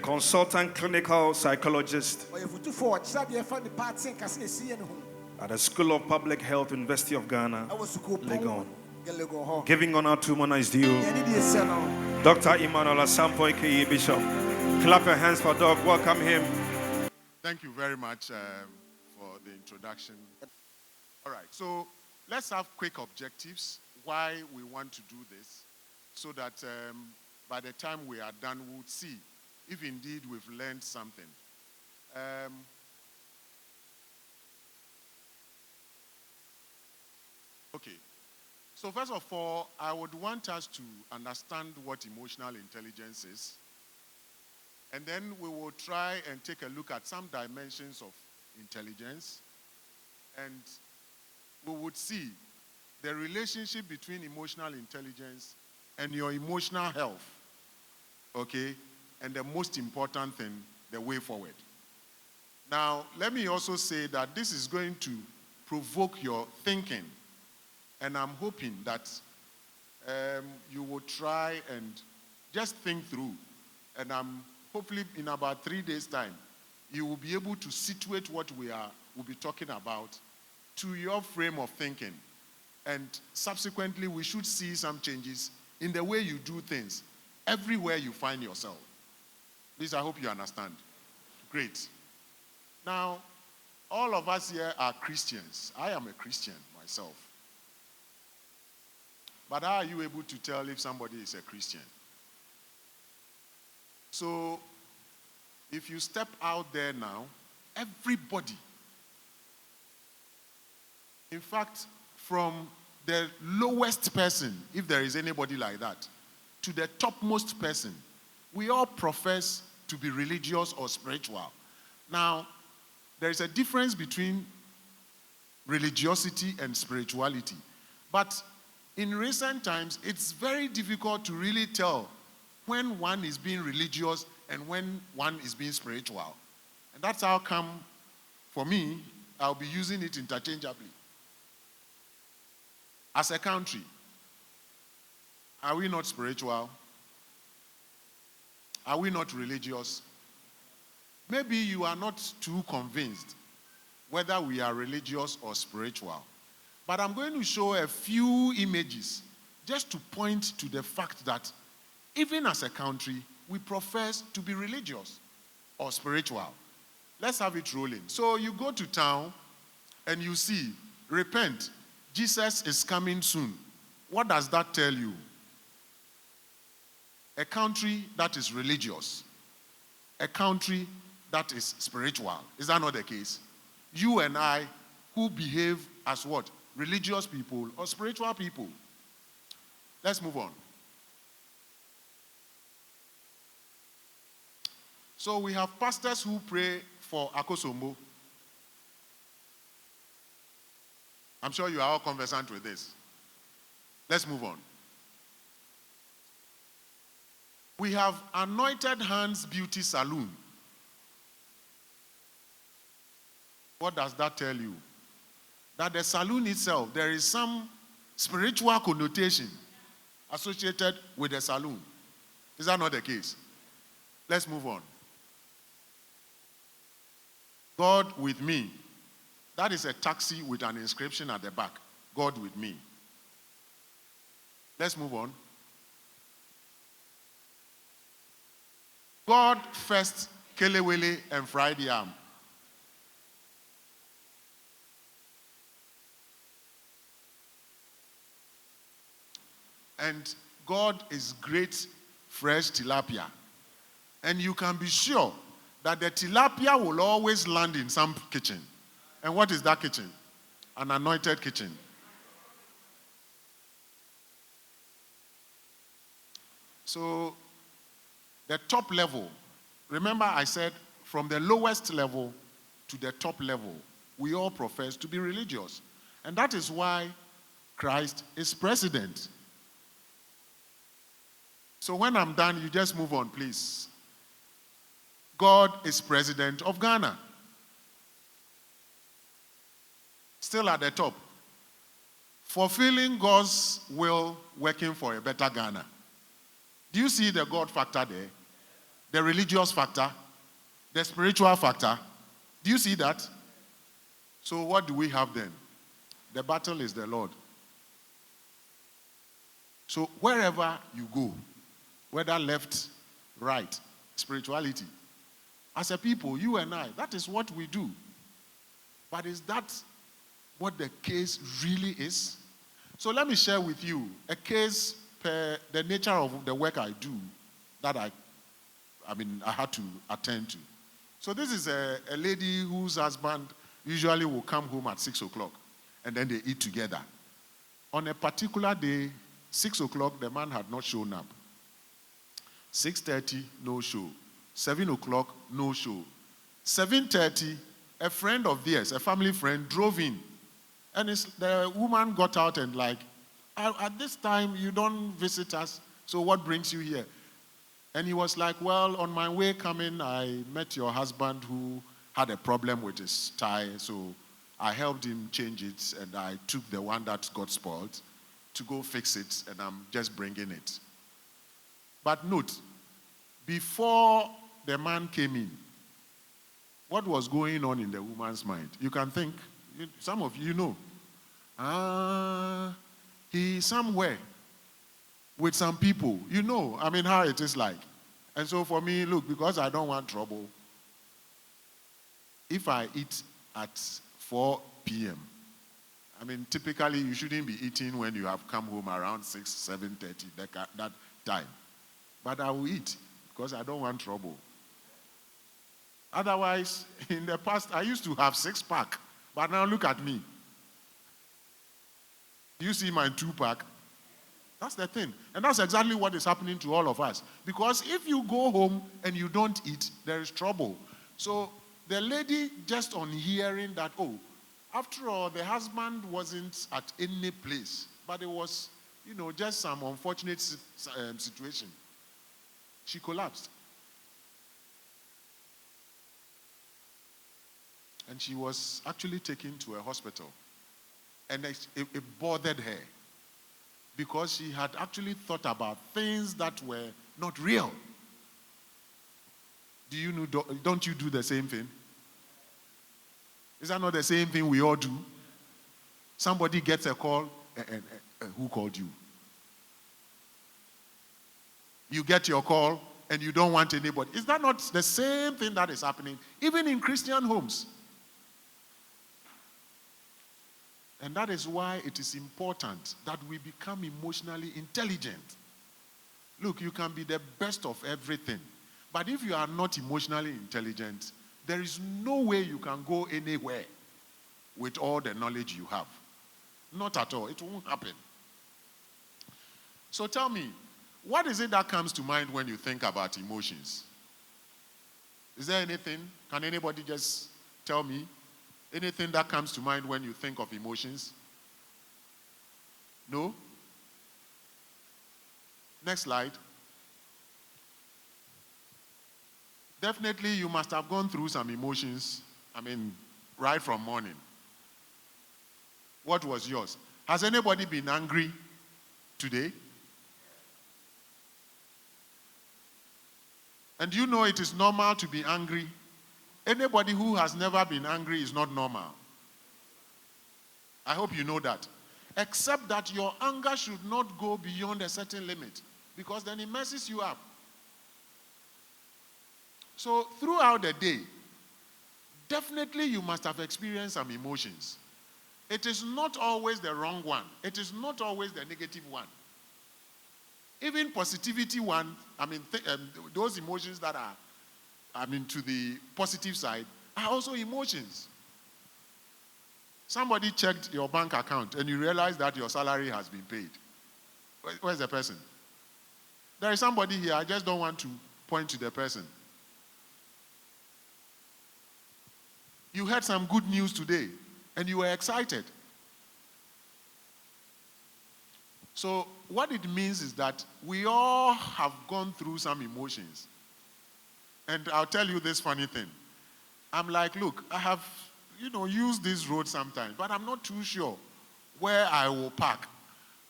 consultant clinical psychologist at the School of Public Health, University of Ghana, Legon. Giving honor to Mona is due. Dr. Emmanuel Asampo, aka Bishop. Clap your hands for Doc. Welcome him. Thank you very much for the introduction. All right, so let's have quick objectives why we want to do this, so that by the time we are done, we'll see if indeed we've learned something. Okay. So first of all, I would want us to understand what emotional intelligence is. And then we will try and take a look at some dimensions of intelligence. And we would see the relationship between emotional intelligence and your emotional health. Okay? And the most important thing, the way forward. Now, let me also say that this is going to provoke your thinking. And I'm hoping that you will try and just think through. And hopefully in about 3 days' time, you will be able to situate what we'll be talking about to your frame of thinking. And subsequently, we should see some changes in the way you do things everywhere you find yourself. Please, I hope you understand. Great. Now, all of us here are Christians. I am a Christian myself. But how are you able to tell if somebody is a Christian? So, if you step out there now, everybody, in fact, from the lowest person, if there is anybody like that, to the topmost person, we all profess to be religious or spiritual. Now, there is a difference between religiosity and spirituality. But in recent times, it's very difficult to really tell when one is being religious and when one is being spiritual. And that's how come, for me, I'll be using it interchangeably. As a country, are we not spiritual? Are we not religious? Maybe you are not too convinced whether we are religious or spiritual. But I'm going to show a few images just to point to the fact that even as a country, we profess to be religious or spiritual. Let's have it rolling. So you go to town and you see, repent, Jesus is coming soon. What does that tell you? A country that is religious, a country that is spiritual. Is that not the case? You and I, who behave as what? Religious people or spiritual people. Let's move on. So we have pastors who pray for Akosombo. I'm sure you are all conversant with this. Let's move on. We have Anointed Hands Beauty Salon. What does that tell you? That the saloon itself, there is some spiritual connotation associated with the saloon. Is that not the case? Let's move on. God with me. That is a taxi with an inscription at the back. God with me. Let's move on. God first, Kelewele and Friday Arm. And God is great fresh tilapia. And you can be sure that the tilapia will always land in some kitchen. And what is that kitchen? An anointed kitchen. So, the top level, remember I said from the lowest level to the top level, we all profess to be religious. And that is why Christ is president. So when I'm done, you just move on, please. God is president of Ghana. Still at the top. Fulfilling God's will, working for a better Ghana. Do you see the God factor there? the religious factor, the spiritual factor. Do you see that? So what do we have then? The battle is the Lord. So wherever you go, whether left, right, spirituality, as a people, you and I, that is what we do. But is that what the case really is? So let me share with you a case per the nature of the work I do that I had to attend to. So this is a lady whose husband usually will come home at 6 o'clock and then they eat together. On a particular day, 6 o'clock, the man had not shown up. 6:30, no show. 7 o'clock, no show. 7:30, a friend of theirs, a family friend, drove in. And the woman got out and like, at this time, you don't visit us, so what brings you here? And he was like, well, on my way coming, I met your husband who had a problem with his tie, so I helped him change it, and I took the one that got spoiled to go fix it, and I'm just bringing it. But note, before the man came in, what was going on in the woman's mind? You can think, some of you know. He's somewhere with some people. You know, how it is like. And so for me, look, because I don't want trouble, if I eat at 4 p.m., typically you shouldn't be eating when you have come home around 6, 7:30, that time. But I will eat because I don't want trouble. Otherwise, in the past, I used to have 6-pack, but now look at me. Do you see my 2-pack? That's the thing. And that's exactly what is happening to all of us. Because if you go home and you don't eat, there is trouble. So the lady, just on hearing that, after all, the husband wasn't at any place, but it was, just some unfortunate situation. She collapsed. And she was actually taken to a hospital. And it bothered her because she had actually thought about things that were not real. Do you know, don't you do the same thing? Is that not the same thing we all do? Somebody gets a call, and who called you? You get your call, and you don't want anybody. Is that not the same thing that is happening, even in Christian homes? And that is why it is important that we become emotionally intelligent. Look, you can be the best of everything, but if you are not emotionally intelligent, there is no way you can go anywhere with all the knowledge you have. Not at all. It won't happen. So tell me, what is it that comes to mind when you think about emotions? Is there anything? Can anybody just tell me? Anything that comes to mind when you think of emotions? No? Next slide. Definitely you must have gone through some emotions, right from morning. What was yours? Has anybody been angry today? And you know it is normal to be angry. Anybody who has never been angry is not normal. I hope you know that. Except that your anger should not go beyond a certain limit, because then it messes you up. So throughout the day, definitely you must have experienced some emotions. It is not always the wrong one. It is not always the negative one. Even positivity one, those emotions that are to the positive side, are also emotions. Somebody checked your bank account and you realize that your salary has been paid. Where's the person? There is somebody here, I just don't want to point to the person. You heard some good news today and you were excited. So what it means is that we all have gone through some emotions. And I'll tell you this funny thing. I'm like, look, I have, used this road sometimes, but I'm not too sure where I will park.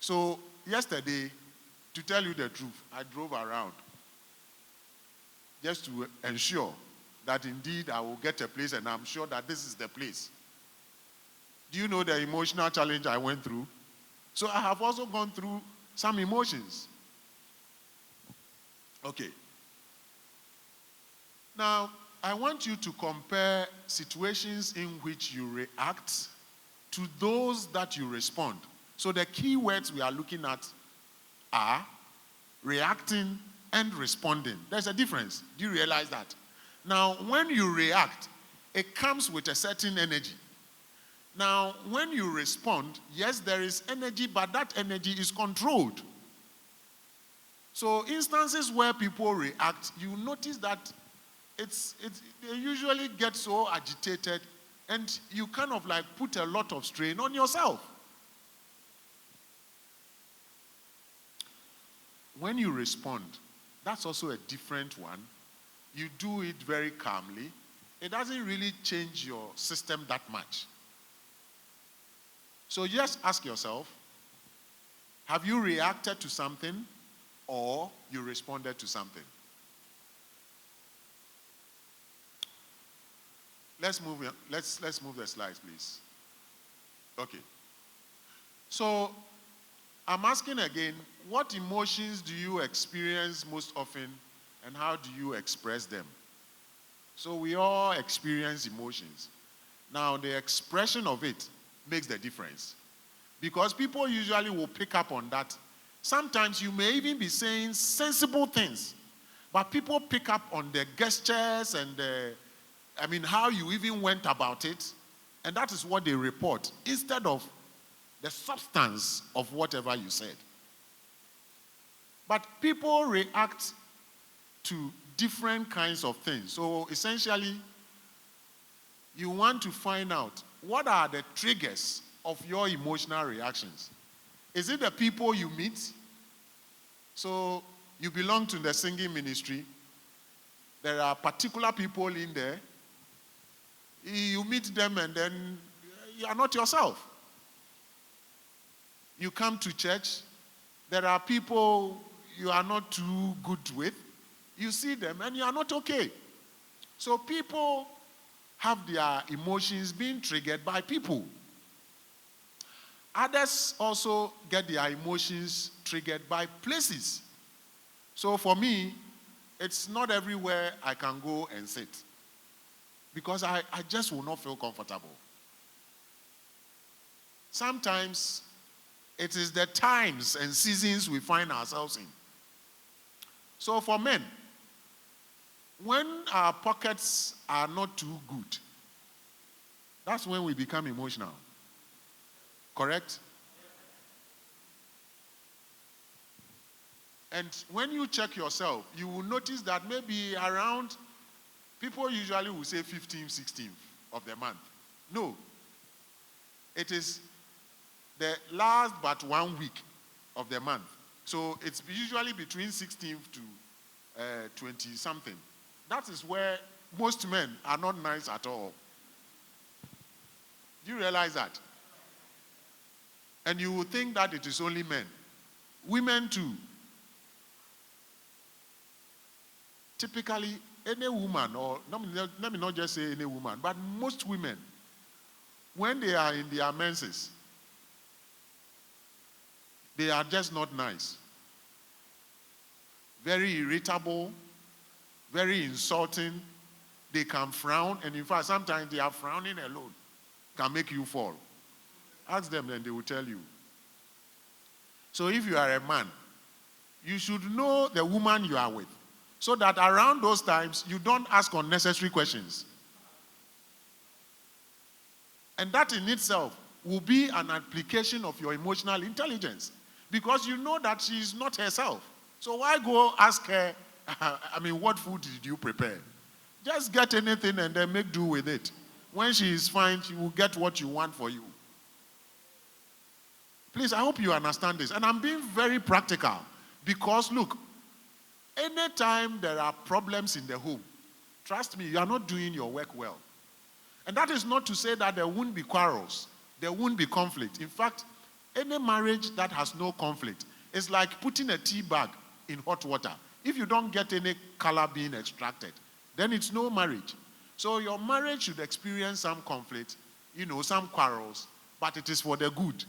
So yesterday, to tell you the truth, I drove around. just to ensure that indeed I will get a place and I'm sure that this is the place. Do you know the emotional challenge I went through? So I have also gone through some emotions. Okay. Now, I want you to compare situations in which you react to those that you respond. So the key words we are looking at are reacting and responding. There's a difference. Do you realize that? Now, when you react, it comes with a certain energy. Now, when you respond, yes, there is energy, but that energy is controlled. So instances where people react, you notice that they usually get so agitated, and you kind of like put a lot of strain on yourself. When you respond, that's also a different one. You do it very calmly. It doesn't really change your system that much. So just ask yourself, have you reacted to something or you responded to something? Let's move the slides, please. Okay. So I'm asking again, what emotions do you experience most often and how do you express them? So we all experience emotions. Now the expression of it makes the difference. Because people usually will pick up on that. Sometimes you may even be saying sensible things, but people pick up on the gestures and how you even went about it, and that is what they report instead of the substance of whatever you said. But people react to different kinds of things. So essentially, you want to find out what are the triggers of your emotional reactions. Is it the people you meet? So you belong to the singing ministry. There are particular people in there. You meet them and then you are not yourself. You come to church. There are people you are not too good with. You see them and you are not okay. So people have their emotions being triggered by people. Others also get their emotions triggered by places. So for me, it's not everywhere I can go and sit, because I just will not feel comfortable. Sometimes it is the times and seasons we find ourselves in. So for men, when our pockets are not too good, that's when we become emotional. Correct? And when you check yourself, you will notice that maybe around, people usually will say 15th, 16th of the month. No. It is the last but 1 week of the month. So it's usually between 16th to 20-something. That is where most men are not nice at all. Do you realize that? And you would think that it is only men. Women too. Typically, any woman, or let me not just say any woman, but most women, when they are in their menses, they are just not nice. Very irritable, very insulting. They can frown, and in fact, sometimes they are frowning alone can make you fall. Ask them, and they will tell you. So if you are a man, you should know the woman you are with, so that around those times, you don't ask unnecessary questions. And that in itself will be an application of your emotional intelligence, because you know that she is not herself. So why go ask her, what food did you prepare? Just get anything and then make do with it. When she is fine, she will get what you want for you. Please, I hope you understand this. And I'm being very practical, because look, anytime there are problems in the home, trust me, you are not doing your work well. And that is not to say that there won't be quarrels, there won't be conflict. In fact, any marriage that has no conflict is like putting a tea bag in hot water. If you don't get any color being extracted, then it's no marriage. So your marriage should experience some conflict, some quarrels, but it is for the good.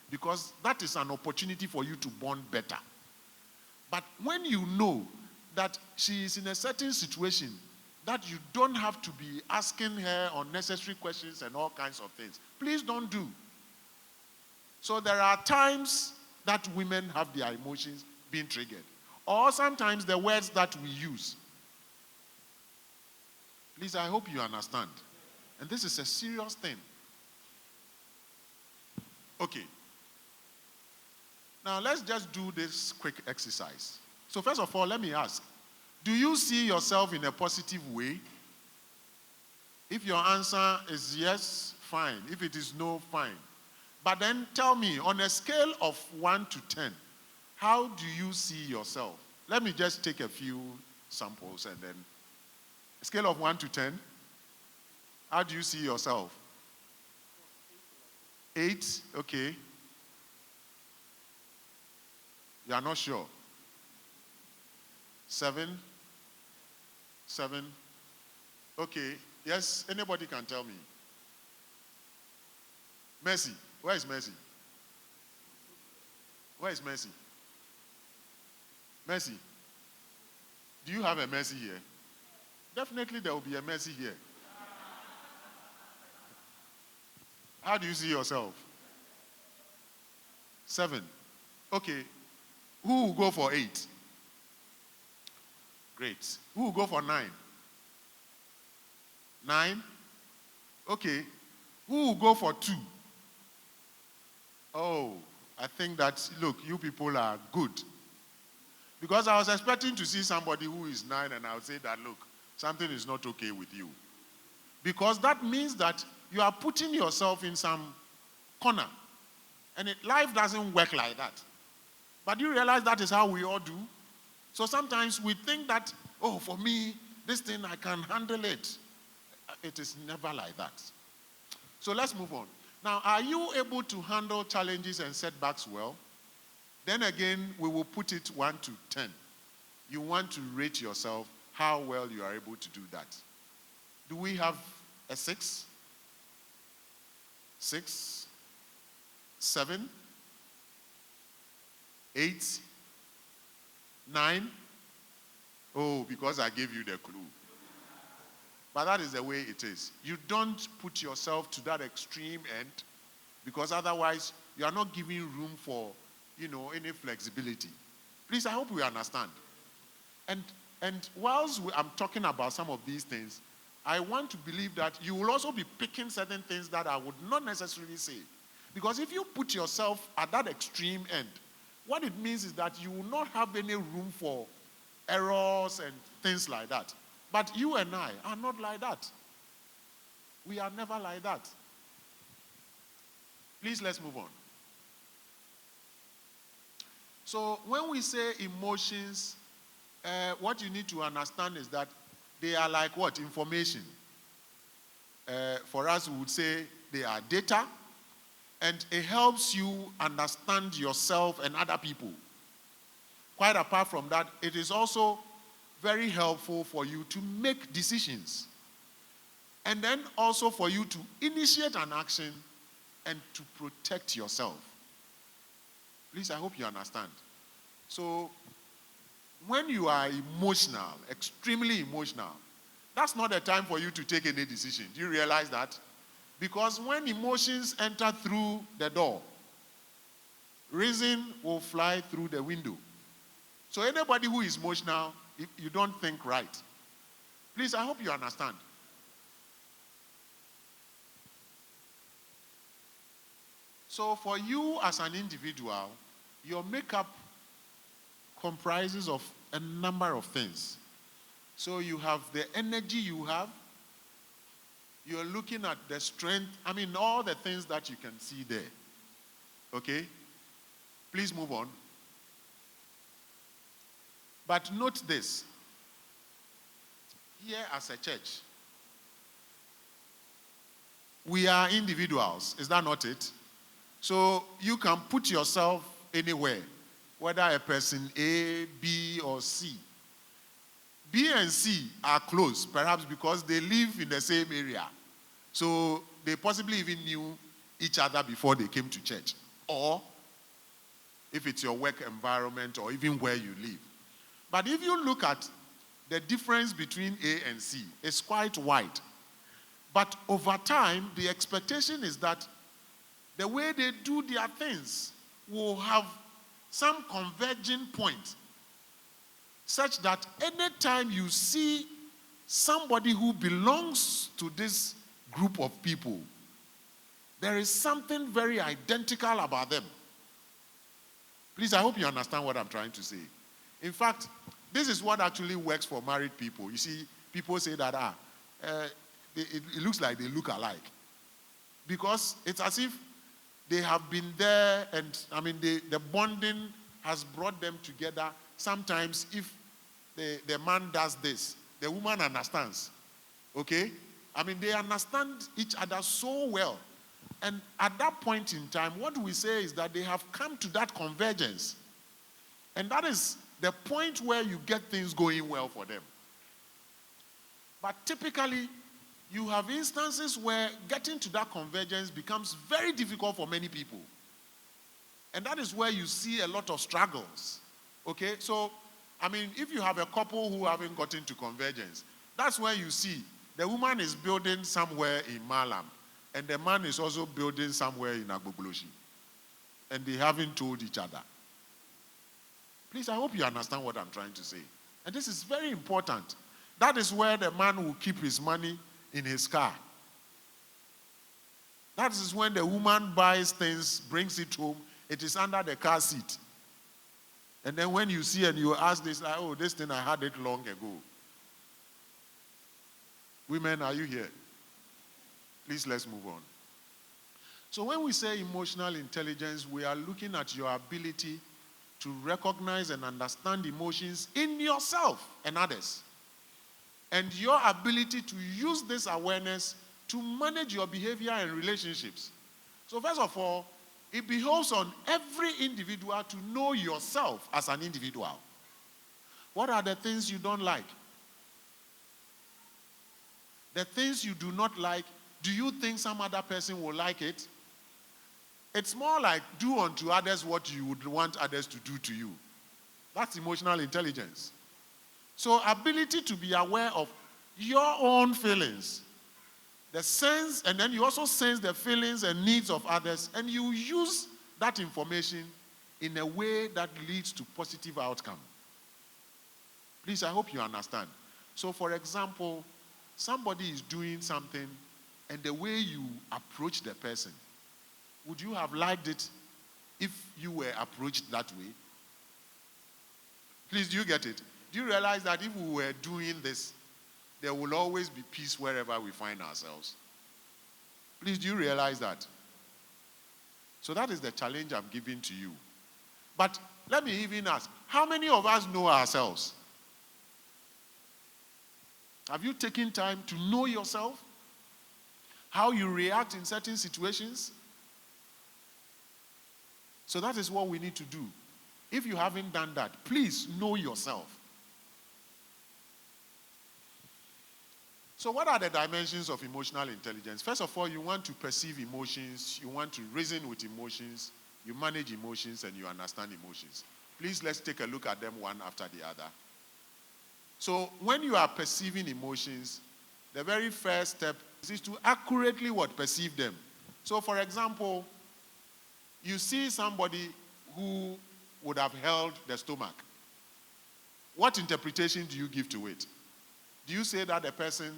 Because that is an opportunity for you to bond better. But when you know that she is in a certain situation that you don't have to be asking her unnecessary questions and all kinds of things, please don't do. So there are times that women have their emotions being triggered. Or sometimes the words that we use. Please, I hope you understand. And this is a serious thing. Okay. Now let's just do this quick exercise. So first of all, let me ask, do you see yourself in a positive way? If your answer is yes, fine. If it is no, fine. But then tell me, on a scale of 1 to 10, how do you see yourself? Let me just take a few samples and then. A scale of 1 to 10, how do you see yourself? 8, okay. You are not sure. 7, okay. Yes, anybody can tell me. Mercy, where is Mercy? Where is Mercy? Mercy, do you have a Mercy here? Definitely there will be a Mercy here. How do you see yourself? 7. Okay. Who will go for 8? Great. Who will go for 9? 9? Okay. Who will go for 2? Oh, I think that, look, you people are good. Because I was expecting to see somebody who is 9 and I would say that, look, something is not okay with you. Because that means that you are putting yourself in some corner. And life doesn't work like that. But you realize that is how we all do. So sometimes we think that, oh, for me, this thing, I can handle it. It is never like that. So let's move on. Now, are you able to handle challenges and setbacks well? Then again, we will put it 1 to 10. You want to rate yourself how well you are able to do that. Do we have a 6? 6? 7? 8? 9? Oh, because I gave you the clue. But that is the way it is. You don't put yourself to that extreme end because otherwise you are not giving room for, any flexibility. Please, I hope we understand. And whilst I'm talking about some of these things, I want to believe that you will also be picking certain things that I would not necessarily say. Because if you put yourself at that extreme end, what it means is that you will not have any room for errors and things like that. But you and I are not like that. We are never like that. Please, let's move on. So when we say emotions, what you need to understand is that they are like what? Information. For us, we would say they are data, and it helps you understand yourself and other people. Quite apart from that, it is also very helpful for you to make decisions. And then also for you to initiate an action and to protect yourself. Please, I hope you understand. So, when you are emotional, extremely emotional, that's not a time for you to take any decision. Do you realize that? Because when emotions enter through the door, reason will fly through the window. So anybody who is emotional, you don't think right. Please, I hope you understand. So for you as an individual, your makeup comprises of a number of things. So you have the energy you have. You're looking at the strength. All the things that you can see there. Okay? Please move on. But note this. Here as a church, we are individuals. Is that not it? So you can put yourself anywhere. whether a person A, B, or C. B and C are close, perhaps because they live in the same area. So they possibly even knew each other before they came to church. Or if it's your work environment or even where you live. But if you look at the difference between A and C, it's quite wide. But over time, the expectation is that the way they do their things will have some converging point, such that anytime you see somebody who belongs to this group of people, there is something very identical about them. Please, I hope you understand what I'm trying to say. In fact, this is what actually works for married people. You see, people say that, it looks like they look alike. Because it's as if they have been there, and the bonding has brought them together. Sometimes if the man does this, the woman understands. Okay? They understand each other so well. And at that point in time, what we say is that they have come to that convergence. And that is the point where you get things going well for them. But typically, you have instances where getting to that convergence becomes very difficult for many people. And that is where you see a lot of struggles. Okay? So, if you have a couple who haven't gotten to convergence, that's where you see the woman is building somewhere in Malam, and the man is also building somewhere in Agbogloshi. And they haven't told each other. Please, I hope you understand what I'm trying to say. And this is very important. That is where the man will keep his money in his car. That is when the woman buys things, brings it home, it is under the car seat. And then when you see and you ask this, like, oh, this thing I had it long ago. Women, are you here? Please, let's move on. So when we say emotional intelligence, we are looking at your ability to recognize and understand emotions in yourself and others. And your ability to use this awareness to manage your behavior and relationships. So first of all, it behoves on every individual to know yourself as an individual. What are the things you don't like? The things you do not like, do you think some other person will like it? It's more like do unto others what you would want others to do to you. That's emotional intelligence. So ability to be aware of your own feelings, the sense, and then you also sense the feelings and needs of others, and you use that information in a way that leads to positive outcome. Please, I hope you understand. So for example, somebody is doing something, and the way you approach the person, would you have liked it if you were approached that way? Please, do you get it? Do you realize that if we were doing this, there will always be peace wherever we find ourselves? Please, do you realize that? So that is the challenge I'm giving to you. But let me even ask, how many of us know ourselves? Have you taken time to know yourself? How you react in certain situations? So that is what we need to do. If you haven't done that, please know yourself. So what are the dimensions of emotional intelligence? First of all, you want to perceive emotions, you want to reason with emotions, you manage emotions, and you understand emotions. Please, let's take a look at them one after the other. So when you are perceiving emotions, the very first step is to accurately perceive them. So for example, you see somebody who would have held the stomach. What interpretation do you give to it? Do you say that the person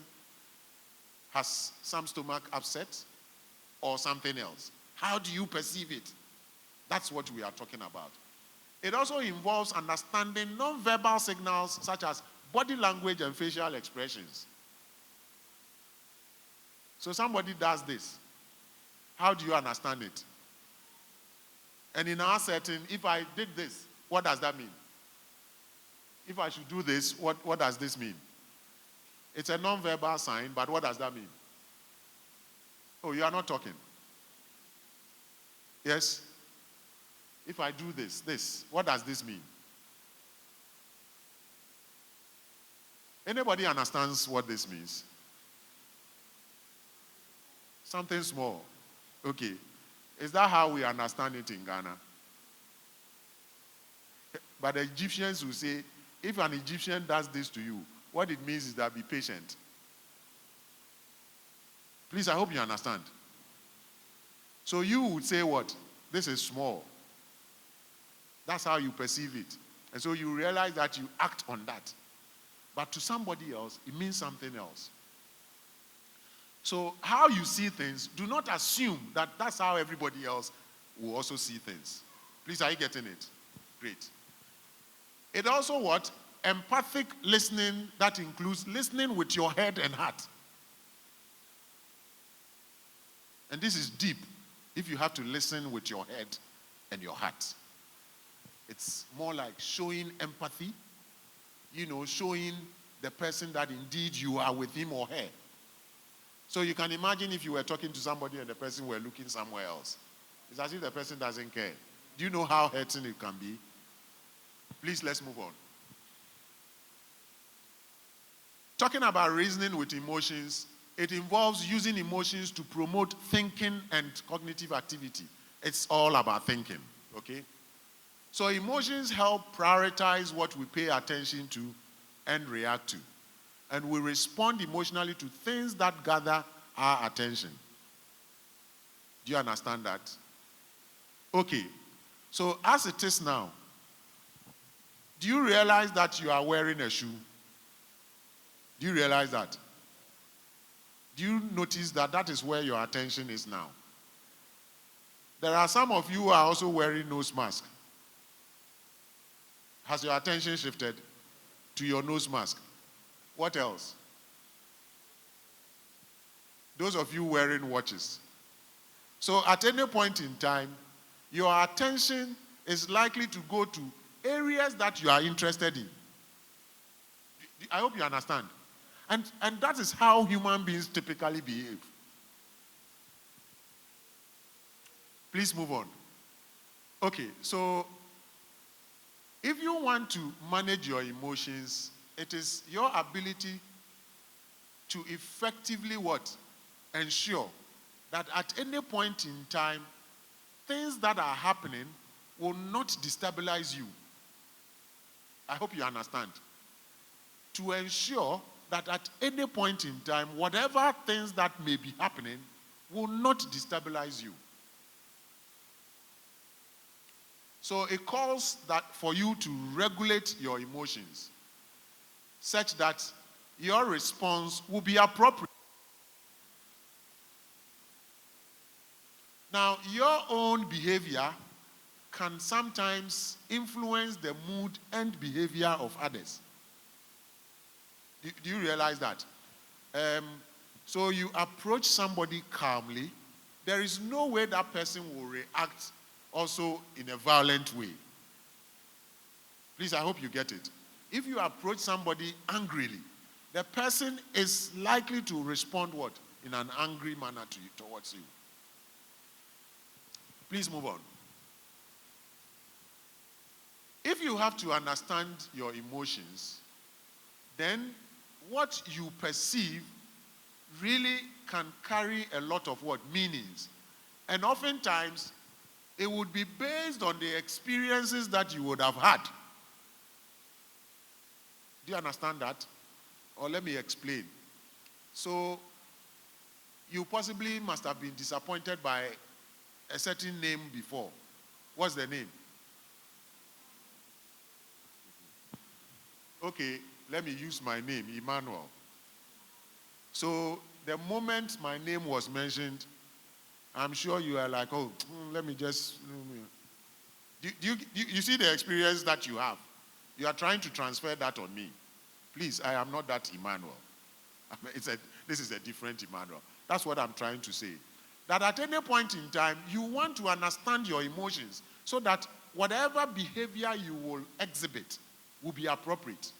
has some stomach upset or something else? How do you perceive it? That's what we are talking about. It also involves understanding non-verbal signals such as body language and facial expressions. So somebody does this. How do you understand it? And in our setting, if I did this, what does that mean? If I should do this, what does this mean? It's a non-verbal sign, but what does that mean? Oh, you are not talking. Yes? if I do this, what does this mean? Anybody understands what this means? Something small. Okay. Is that how we understand it in Ghana? But the Egyptians will say, if an Egyptian does this to you, what it means is that be patient. Please, I hope you understand. So you would say what? This is small. That's how you perceive it. And so you realize that you act on that. But to somebody else, it means something else. So how you see things, do not assume that that's how everybody else will also see things. Please, are you getting it? Great. It also what? Empathic listening that includes listening with your head and heart. And this is deep if you have to listen with your head and your heart. It's more like showing empathy, showing the person that indeed you are with him or her. So you can imagine if you were talking to somebody and the person were looking somewhere else. It's as if the person doesn't care. Do you know how hurting it can be? Please, let's move on. Talking about reasoning with emotions, it involves using emotions to promote thinking and cognitive activity. It's all about thinking, okay? So emotions help prioritize what we pay attention to and react to. And we respond emotionally to things that gather our attention. Do you understand that? Okay. So as it is now, do you realize that you are wearing a shoe? Do you realize that? Do you notice that that is where your attention is now? There are some of you who are also wearing nose mask. Has your attention shifted to your nose mask? What else? Those of you wearing watches. So at any point in time, your attention is likely to go to areas that you are interested in. I hope you understand. And that is how human beings typically behave. Please move on. Okay, so if you want to manage your emotions, it is your ability to effectively what? Ensure that at any point in time, things that are happening will not destabilize you. I hope you understand. To ensure that at any point in time, whatever things that may be happening will not destabilize you. So it calls that for you to regulate your emotions such that your response will be appropriate. Now, your own behavior can sometimes influence the mood and behavior of others. Do you realize that? So you approach somebody calmly. There is no way that person will react also in a violent way. Please, I hope you get it. If you approach somebody angrily, the person is likely to respond what? In an angry manner towards you. Please move on. If you have to understand your emotions, then what you perceive really can carry a lot of what? Meanings. And oftentimes, it would be based on the experiences that you would have had. Do you understand that? Or let me explain. So, you possibly must have been disappointed by a certain name before. What's the name? Okay, let me use my name, Emmanuel. So, the moment my name was mentioned, I'm sure you are like, oh, let me just... You see the experience that you have? You are trying to transfer that on me. Please, I am not that Emmanuel. This is a different Emmanuel. That's what I'm trying to say. That at any point in time, you want to understand your emotions so that whatever behavior you will exhibit will be appropriate.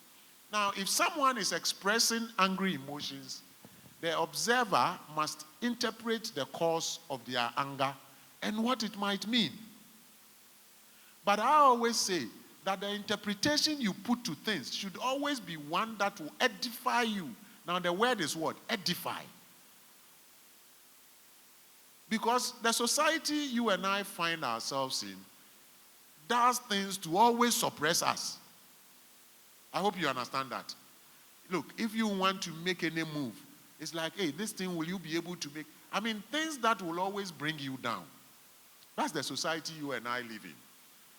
Now, if someone is expressing angry emotions, the observer must interpret the cause of their anger and what it might mean. But I always say that the interpretation you put to things should always be one that will edify you. Now the word is what? Edify. Because the society you and I find ourselves in does things to always suppress us. I hope you understand that. Look, if you want to make any move, it's like, hey, this thing, will you be able to make? I mean, things that will always bring you down. That's the society you and I live in.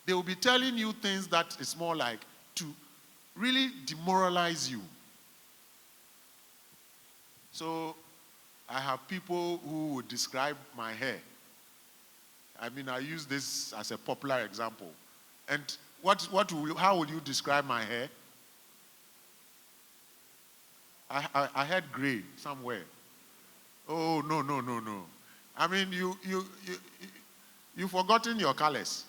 They will be telling you things that is more like to really demoralize you. So I have people who would describe my hair. I mean, I use this as a popular example. And how would you describe my hair? I heard gray somewhere. Oh, no. I mean, you've forgotten your colors.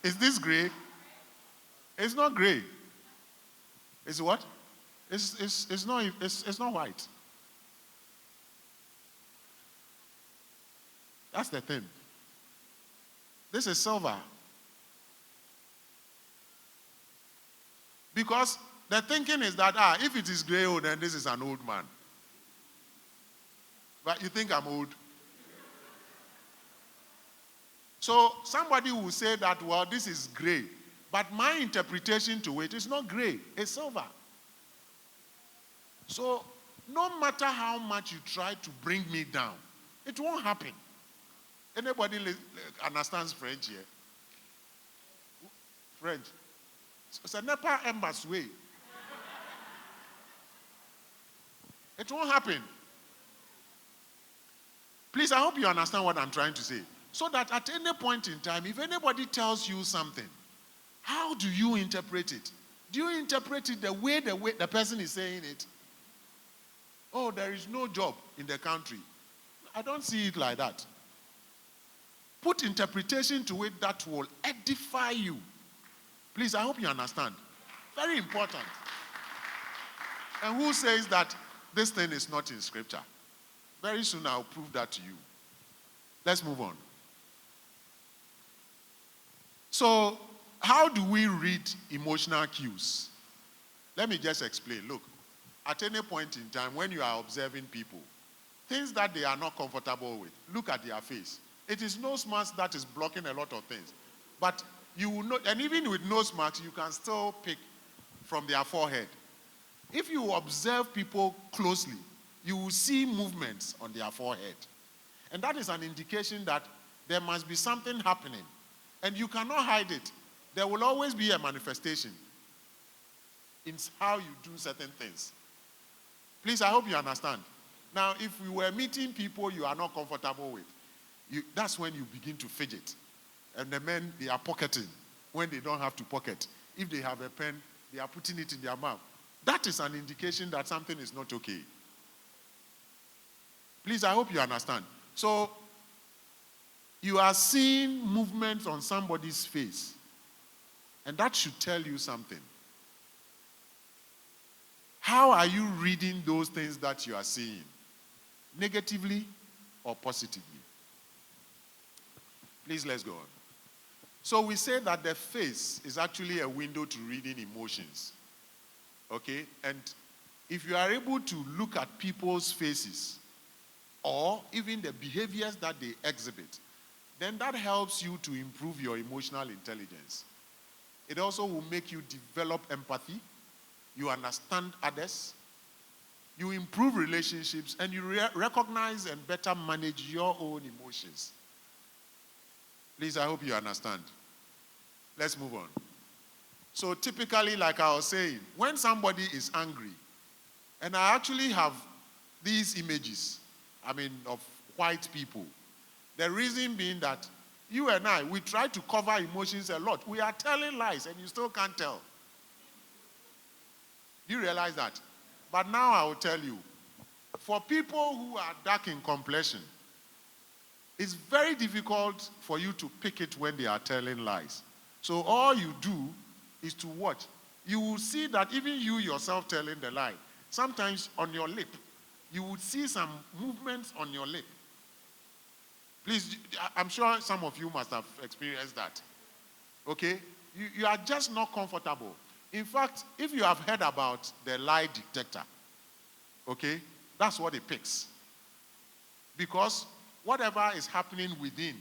Is this gray? It's not gray. It's what? It's not white. That's the thing. This is silver. Because the thinking is that, if it is gray, then this is an old man. But you think I'm old? So somebody will say that, well, this is gray. But my interpretation to it is not gray, it's silver. So no matter how much you try to bring me down, it won't happen. Anybody understands French here? French. It's a nepa ember's way. It won't happen. Please, I hope you understand what I'm trying to say. So that at any point in time, if anybody tells you something, how do you interpret it? Do you interpret it the way the person is saying it? Oh, there is no job in the country. I don't see it like that. Put interpretation to it that will edify you. Please, I hope you understand. Very important. And who says that this thing is not in scripture? Very soon I'll prove that to you. Let's move on. So, how do we read emotional cues? Let me just explain. Look, at any point in time when you are observing people, things that they are not comfortable with, look at their face. It is nose mask that is blocking a lot of things. But you will know, and even with nose masks, you can still pick from their forehead. If you observe people closely, you will see movements on their forehead. And that is an indication that there must be something happening. And you cannot hide it. There will always be a manifestation in how you do certain things. Please, I hope you understand. Now, if we were meeting people you are not comfortable with, that's when you begin to fidget. And the men, they are pocketing when they don't have to pocket. If they have a pen, they are putting it in their mouth. That is an indication that something is not okay. Please, I hope you understand. So, you are seeing movements on somebody's face. And that should tell you something. How are you reading those things that you are seeing? Negatively or positively? Please, let's go on. So we say that the face is actually a window to reading emotions. Okay? And if you are able to look at people's faces or even the behaviors that they exhibit, then that helps you to improve your emotional intelligence. It also will make you develop empathy. You understand others. You improve relationships, and you recognize and better manage your own emotions. Please, I hope you understand. Let's move on. So typically, like I was saying, when somebody is angry, and I actually have these images, of white people. The reason being that you and I, we try to cover emotions a lot. We are telling lies, and you still can't tell. Do you realize that? But now I will tell you, for people who are dark in complexion, it's very difficult for you to pick it when they are telling lies. So all you do is to watch. You will see that even you yourself telling the lie, sometimes on your lip, you would see some movements on your lip. Please, I'm sure some of you must have experienced that. Okay? You are just not comfortable. In fact, if you have heard about the lie detector, okay, that's what it picks. Because whatever is happening within,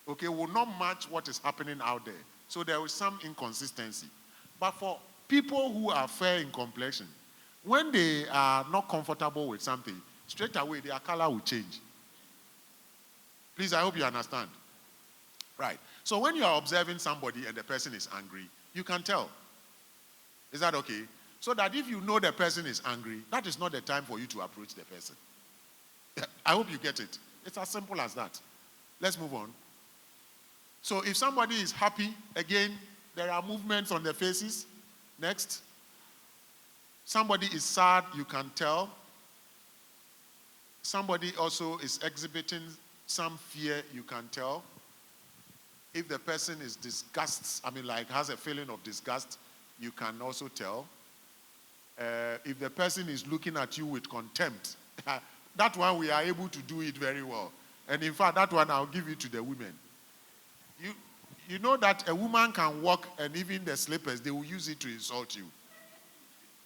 okay, will not match what is happening out there. So there is some inconsistency. But for people who are fair in complexion, when they are not comfortable with something, straight away their color will change. Please, I hope you understand. Right. So when you are observing somebody and the person is angry, you can tell. Is that okay? So that if you know the person is angry, that is not the time for you to approach the person. I hope you get it. It's as simple as that. Let's move on. So if somebody is happy, again, there are movements on their faces. Next. Somebody is sad, you can tell. Somebody also is exhibiting some fear, you can tell. If the person is has a feeling of disgust, you can also tell. If the person is looking at you with contempt, that one we are able to do it very well. And in fact, that one I'll give it to the women. You know that a woman can walk and even the slippers, they will use it to insult you.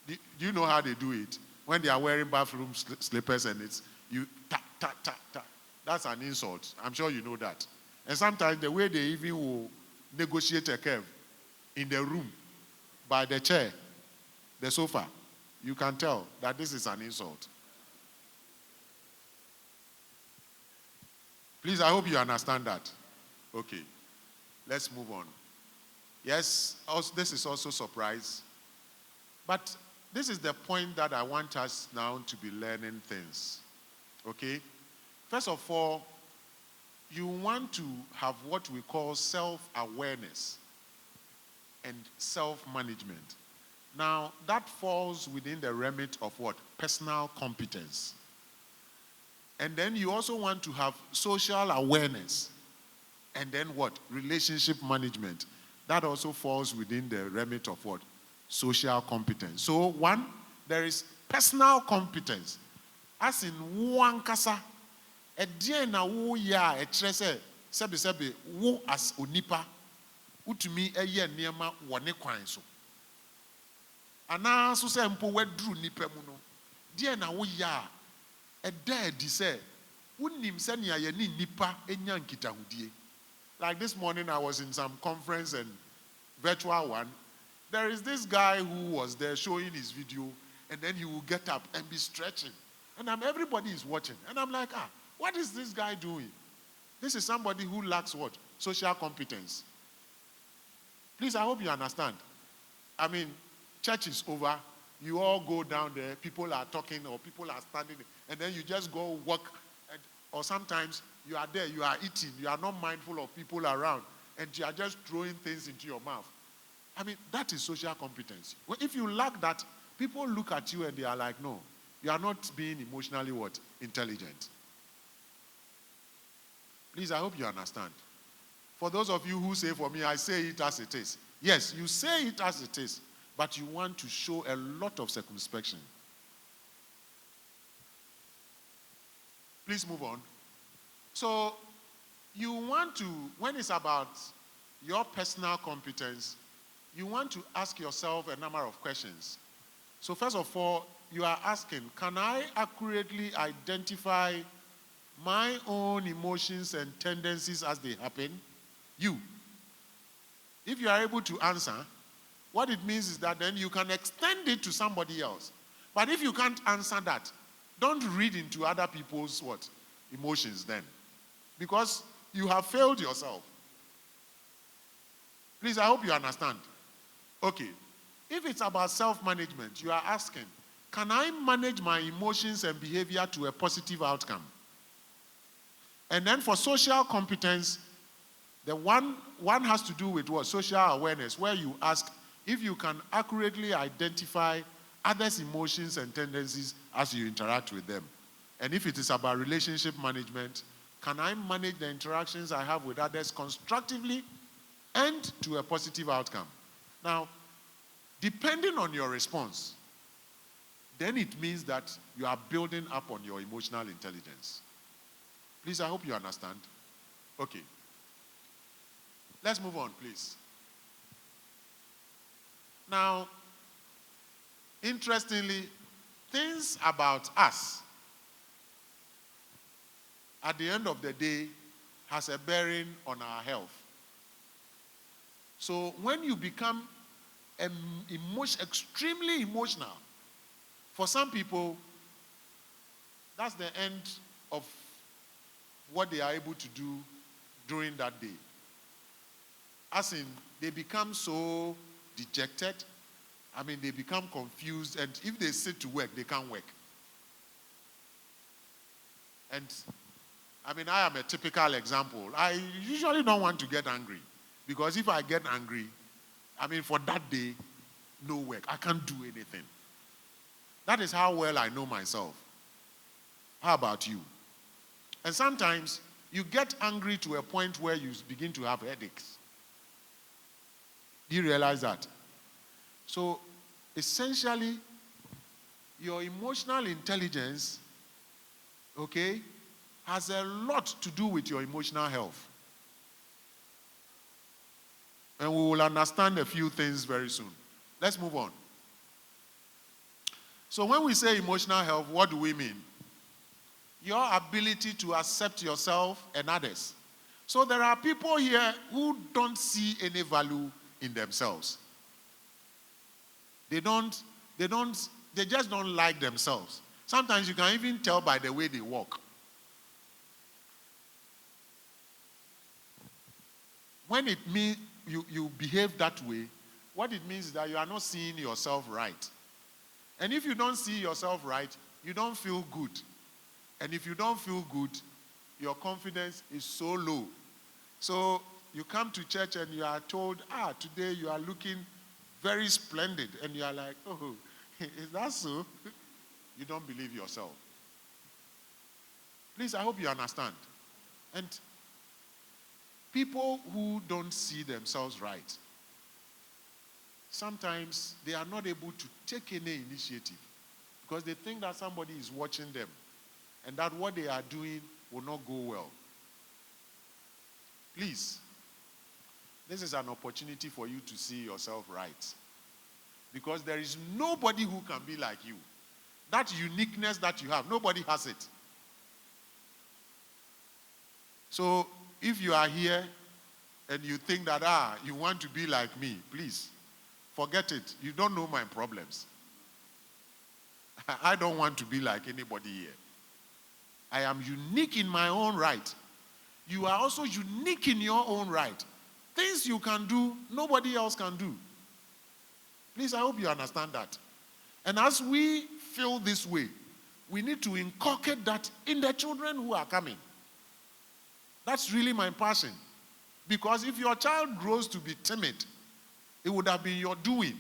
Do you know how they do it? When they are wearing bathroom slippers and it's you tap, tap, tap, tap. That's an insult. I'm sure you know that. And sometimes the way they even will negotiate a curve in the room, by the chair, the sofa, you can tell that this is an insult. Please, I hope you understand that. Okay. Let's move on. Yes, this is also surprise. But this is the point that I want us now to be learning things. Okay? First of all, you want to have what we call self-awareness and self-management. Now, that falls within the remit of what? Personal competence. And then you also want to have social awareness. And then what? Relationship management. That also falls within the remit of what? Social competence. So one, there is personal competence. As in one kasa, a dear na wo ya a trese sebe wo as onipa utumi eye nneema wone kwan so. Ana so se mpo wadru nipa mu no. Dear na wo ya a dead say wonim se ne ya ni nipa enya nkitahudie. Like this morning, I was in some conference and virtual one. There is this guy who was there showing his video, and then he will get up and be stretching. And everybody is watching. And I'm like, what is this guy doing? This is somebody who lacks what? Social competence. Please, I hope you understand. I mean, church is over. You all go down there. People are talking or people are standing. And then you just go walk. Or sometimes you are there, you are eating, you are not mindful of people around, and you are just throwing things into your mouth. I mean, that is social competence. Well, if you lack that, people look at you and they are like, no, you are not being emotionally what? Intelligent. Please, I hope you understand. For those of you who say for me, I say it as it is. Yes, you say it as it is, but you want to show a lot of circumspection. Please move on. So, you want to, when it's about your personal competence, you want to ask yourself a number of questions. So, first of all, you are asking, can I accurately identify my own emotions and tendencies as they happen? You. If you are able to answer, what it means is that then you can extend it to somebody else. But if you can't answer that, don't read into other people's what? Emotions then. Because you have failed yourself. Please, I hope you understand. Okay. If it's about self-management, you are asking, can I manage my emotions and behavior to a positive outcome? And then for social competence, the one has to do with what? Social awareness, where you ask if you can accurately identify others' emotions and tendencies as you interact with them. And if it is about relationship management, can I manage the interactions I have with others constructively and to a positive outcome? Now, depending on your response, then it means that you are building up on your emotional intelligence. Please, I hope you understand. Okay. Let's move on, please. Now, interestingly, things about us at the end of the day has a bearing on our health. So when you become extremely emotional, for some people, that's the end of what they are able to do during that day. As in, they become so dejected. I mean, they become confused, and if they sit to work, they can't work. And, I mean, I am a typical example. I usually don't want to get angry, because if I get angry, I mean, for that day, no work. I can't do anything. That is how well I know myself. How about you? And sometimes you get angry to a point where you begin to have headaches. Do you realize that? So, essentially, your emotional intelligence, okay, has a lot to do with your emotional health. And we will understand a few things very soon. Let's move on. So when we say emotional health, what do we mean? Your ability to accept yourself and others. So there are people here who don't see any value in themselves. They just don't like themselves. Sometimes you can even tell by the way they walk. When it means you behave that way, what it means is that you are not seeing yourself right. And if you don't see yourself right, you don't feel good. And if you don't feel good, your confidence is so low. So you come to church and you are told, today you are looking very splendid. And you are like, oh, is that so? You don't believe yourself. Please, I hope you understand. And people who don't see themselves right, sometimes they are not able to take any initiative because they think that somebody is watching them and that what they are doing will not go well. Please, this is an opportunity for you to see yourself right. Because there is nobody who can be like you. That uniqueness that you have, nobody has it. So, if you are here and you think that, you want to be like me, please, forget it. You don't know my problems. I don't want to be like anybody here. I am unique in my own right. You are also unique in your own right. Things you can do, nobody else can do. Please, I hope you understand that. And as we feel this way, we need to inculcate that in the children who are coming. That's really my passion. Because if your child grows to be timid, it would have been your doing.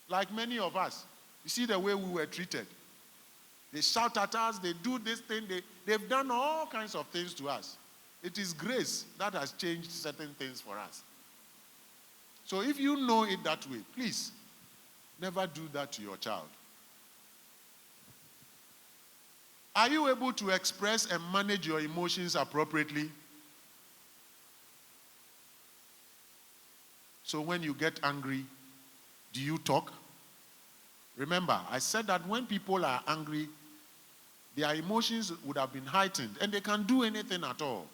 Like many of us. You see the way we were treated. They shout at us, they do this thing, they've done all kinds of things to us. It is grace that has changed certain things for us. So if you know it that way, please, never do that to your child. Are you able to express and manage your emotions appropriately? So when you get angry, do you talk? Remember, I said that when people are angry, their emotions would have been heightened and they can do anything at all.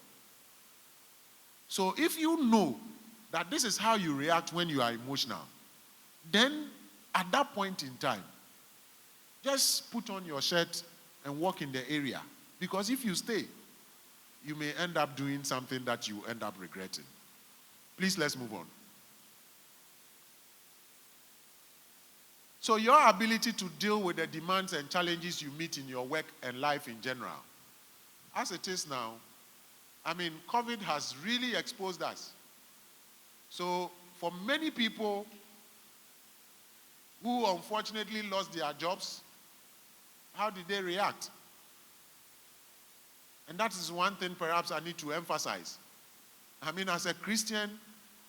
So if you know that this is how you react when you are emotional, then at that point in time, just put on your shirt and walk in the area. Because if you stay, you may end up doing something that you end up regretting. Please, let's move on. So your ability to deal with the demands and challenges you meet in your work and life in general. As it is now, I mean, COVID has really exposed us. So for many people who unfortunately lost their jobs, how did they react? And that is one thing perhaps I need to emphasize. I mean, as a Christian,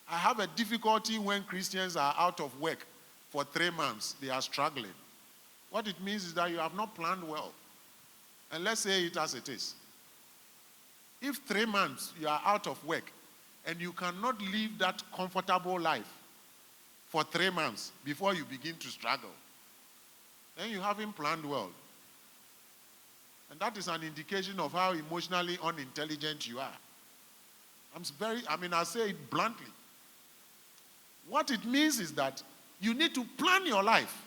I have a difficulty when Christians are out of work for 3 months. They are struggling. What it means is that you have not planned well. And let's say it as it is. If 3 months you are out of work and you cannot live that comfortable life for 3 months before you begin to struggle, then you haven't planned well. And that is an indication of how emotionally unintelligent you are. I say it bluntly. What it means is that you need to plan your life.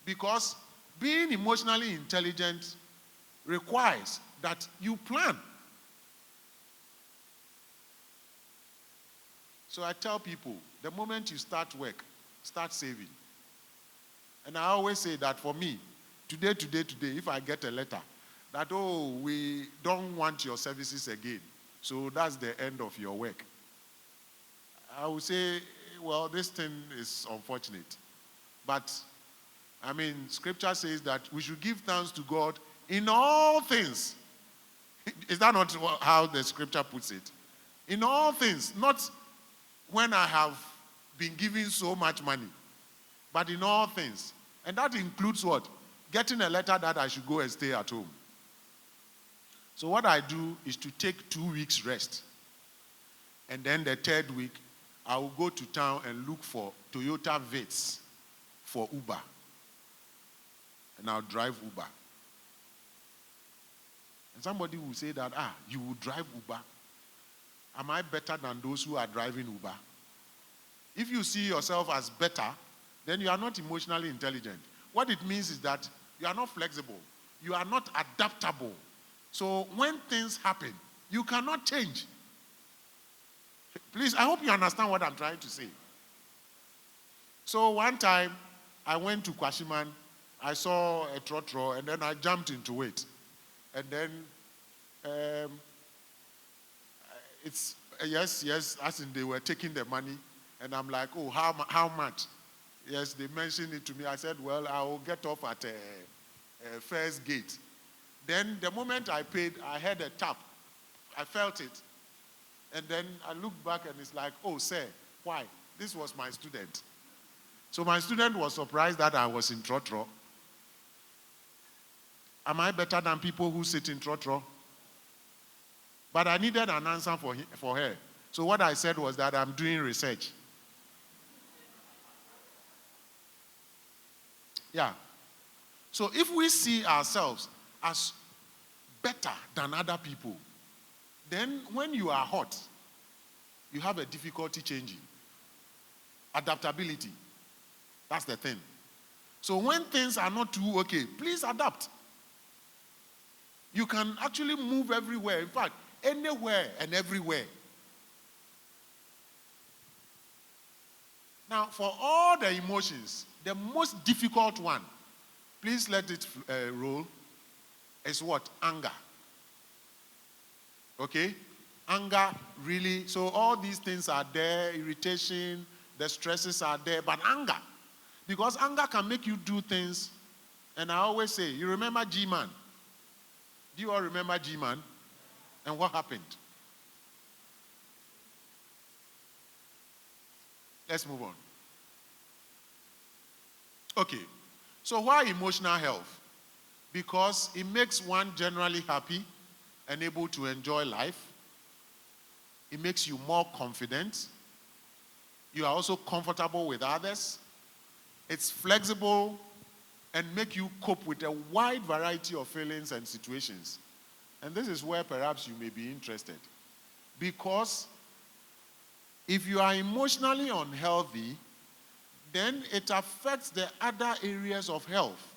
Because being emotionally intelligent requires that you plan. So I tell people, the moment you start work, start saving. And I always say that for me, today, if I get a letter that, oh, we don't want your services again, so that's the end of your work, I would say, well, this thing is unfortunate. But, Scripture says that we should give thanks to God in all things. Is that not how the Scripture puts it? In all things, not when I have been given so much money, but in all things. And that includes what? Getting a letter that I should go and stay at home. So what I do is to take 2 weeks rest. And then the 3rd week, I will go to town and look for Toyota Vitz for Uber. And I'll drive Uber. And somebody will say that, you will drive Uber. Am I better than those who are driving Uber? If you see yourself as better, then you are not emotionally intelligent. What it means is that you are not flexible. You are not adaptable. So when things happen, you cannot change. Please, I hope you understand what I'm trying to say. So one time, I went to Kwashiman. I saw a trotro, and then I jumped into it. And then, yes, as in they were taking the money. And I'm like, oh, how much? Yes, they mentioned it to me. I said, well, I will get off at a first gate. Then the moment I paid, I heard a tap. I felt it. And then I looked back and it's like, oh, sir, why? This was my student. So my student was surprised that I was in trotro. Am I better than people who sit in trotro? But I needed an answer for her. So what I said was that I'm doing research. Yeah. So if we see ourselves as better than other people, then when you are hot, you have a difficulty changing. Adaptability. That's the thing. So when things are not too okay, please adapt. You can actually move everywhere. In fact, anywhere and everywhere. Now, for all the emotions, the most difficult one, please let it roll, is what? Anger. Okay? Anger, really. So all these things are there, irritation, the stresses are there, but anger. Because anger can make you do things, and I always say, you remember G-Man? Do you all remember G-Man? And what happened? Let's move on. Okay. So why emotional health? Because it makes one generally happy and able to enjoy life. It makes you more confident. You are also comfortable with others. It's flexible and make you cope with a wide variety of feelings and situations. And this is where perhaps you may be interested. Because if you are emotionally unhealthy, then it affects the other areas of health.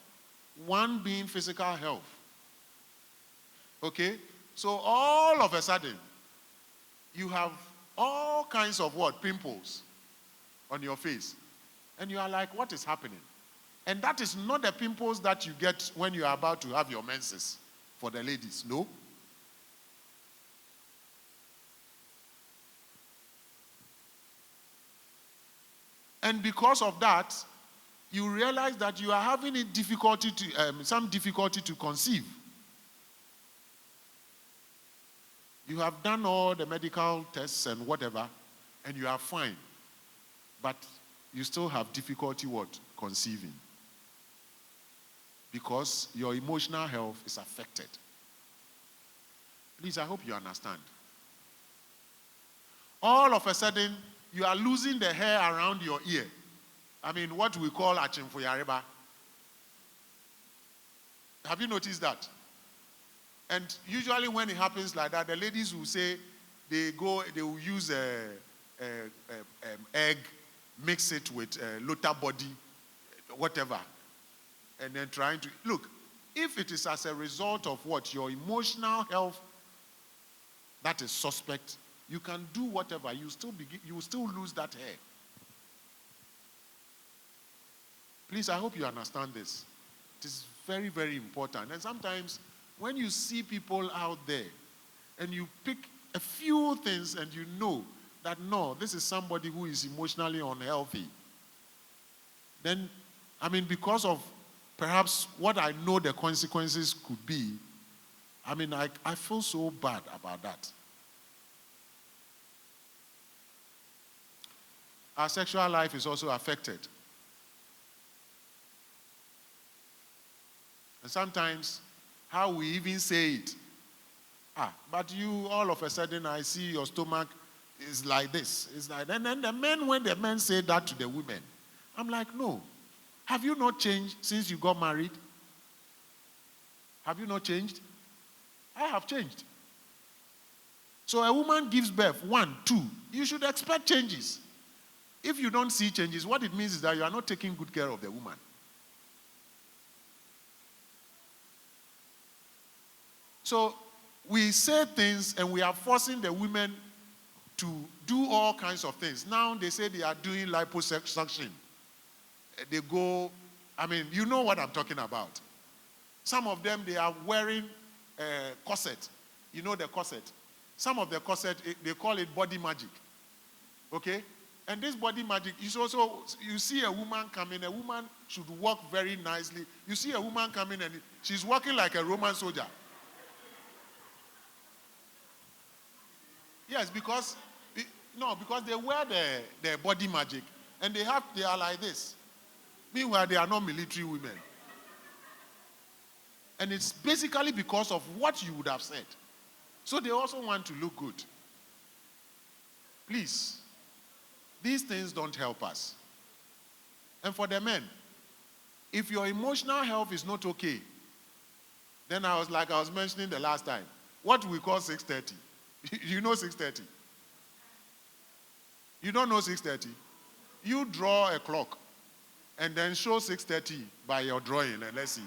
One being physical health. Okay? So all of a sudden, you have all kinds of what? Pimples on your face. And you are like, what is happening? And that is not the pimples that you get when you are about to have your menses for the ladies. No. And because of that, you realize that you are having some difficulty to conceive. You have done all the medical tests and whatever, and you are fine. But you still have difficulty what? Conceiving. because your emotional health is affected. Please, I hope you understand. All of a sudden, you are losing the hair around your ear. I mean, what we call achimfuyareba. Have you noticed that? And usually when it happens like that, the ladies will say they will use egg, mix it with lotus body, whatever, and then trying to look. If it is as a result of what your emotional health that is suspect, you can do whatever. You will still lose that hair. Please, I hope you understand this. It is very, very important. And sometimes when you see people out there and you pick a few things and you know that no, this is somebody who is emotionally unhealthy, then, I mean, because of perhaps what I know the consequences could be, I mean, I feel so bad about that. Our sexual life is also affected. And sometimes, how we even say it. But you, all of a sudden, I see your stomach is like this. It's like, and then the men, when the men say that to the women, I'm like, no. Have you not changed since you got married? Have you not changed? I have changed. So a woman gives birth, 1, 2. You should expect changes. If you don't see changes, what it means is that you are not taking good care of the woman. So we say things and we are forcing the women to do all kinds of things. Now they say they are doing liposuction. They go, I mean, you know what I'm talking about. Some of them, they are wearing a corset. You know the corset. Some of the corset, they call it body magic. Okay? And this body magic is also, you see a woman coming, a woman should walk very nicely. You see a woman coming and she's walking like a Roman soldier. Yes, because they wear the body magic and they are like this. Meanwhile, they are not military women. And it's basically because of what you would have said. So they also want to look good. Please, these things don't help us. And for the men, if your emotional health is not okay, then I was mentioning the last time, what we call 6:30. You know 6:30? You don't know 6:30? You draw a clock and then show 6:30 by your drawing and let's see.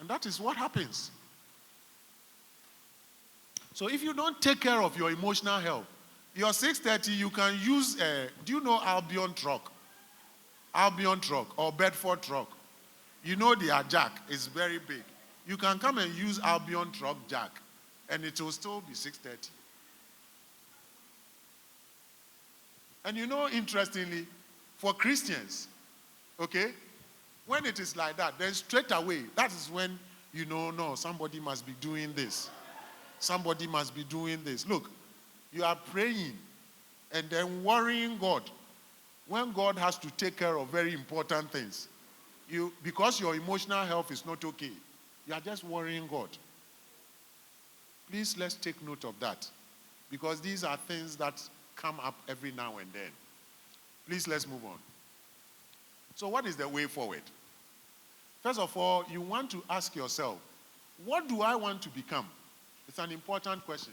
And that is what happens. So if you don't take care of your emotional health, your 6:30 you can use do you know Albion truck? Albion truck or Bedford truck. You know their jack is very big. You can come and use Albion truck jack and it will still be 6:30. And you know, interestingly, for Christians, okay, when it is like that, then straight away, that is when you know, no, somebody must be doing this. Somebody must be doing this. Look, you are praying and then worrying God when God has to take care of very important things. Because your emotional health is not okay, you are just worrying God. Please, let's take note of that. Because these are things that come up every now and then. Please, let's move on. So what is the way forward? First of all, you want to ask yourself, what do I want to become? It's an important question.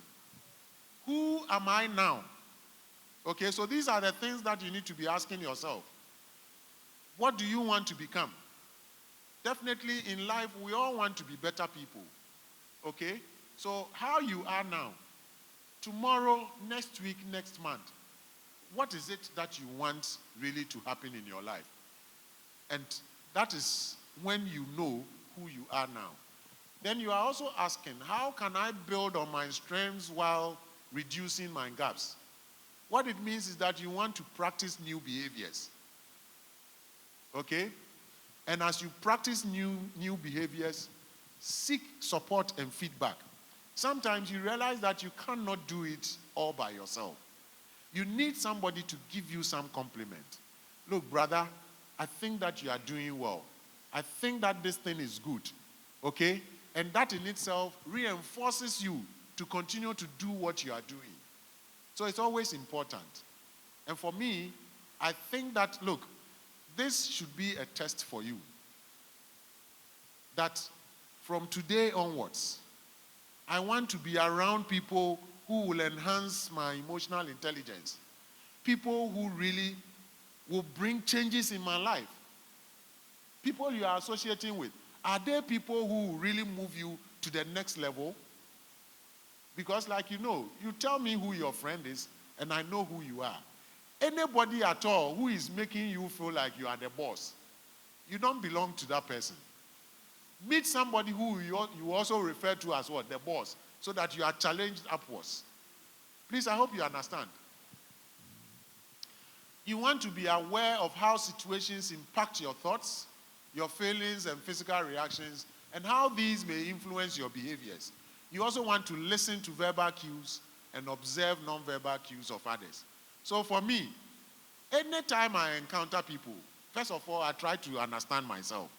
Who am I now? Okay, so these are the things that you need to be asking yourself. What do you want to become? Definitely in life, we all want to be better people. Okay? So how you are now, tomorrow, next week, next month, what is it that you want really to happen in your life? And that is when you know who you are now. Then you are also asking, how can I build on my strengths while reducing my gaps? What it means is that you want to practice new behaviors. Okay? And as you practice new behaviors, seek support and feedback. Sometimes you realize that you cannot do it all by yourself. You need somebody to give you some compliment. Look, brother, I think that you are doing well. I think that this thing is good. Okay? And that in itself reinforces you to continue to do what you are doing. So it's always important. And for me, I think that, look, this should be a test for you. That from today onwards, I want to be around people who will enhance my emotional intelligence. People who really will bring changes in my life. People you are associating with, are they people who will really move you to the next level? Because like you tell me who your friend is, and I know who you are. Anybody at all who is making you feel like you are the boss, you don't belong to that person. Meet somebody who you also refer to as what? The boss, so that you are challenged upwards. Please, I hope you understand. You want to be aware of how situations impact your thoughts, your feelings and physical reactions, and how these may influence your behaviors. You also want to listen to verbal cues and observe non-verbal cues of others. So for me, anytime I encounter people, first of all, I try to understand myself.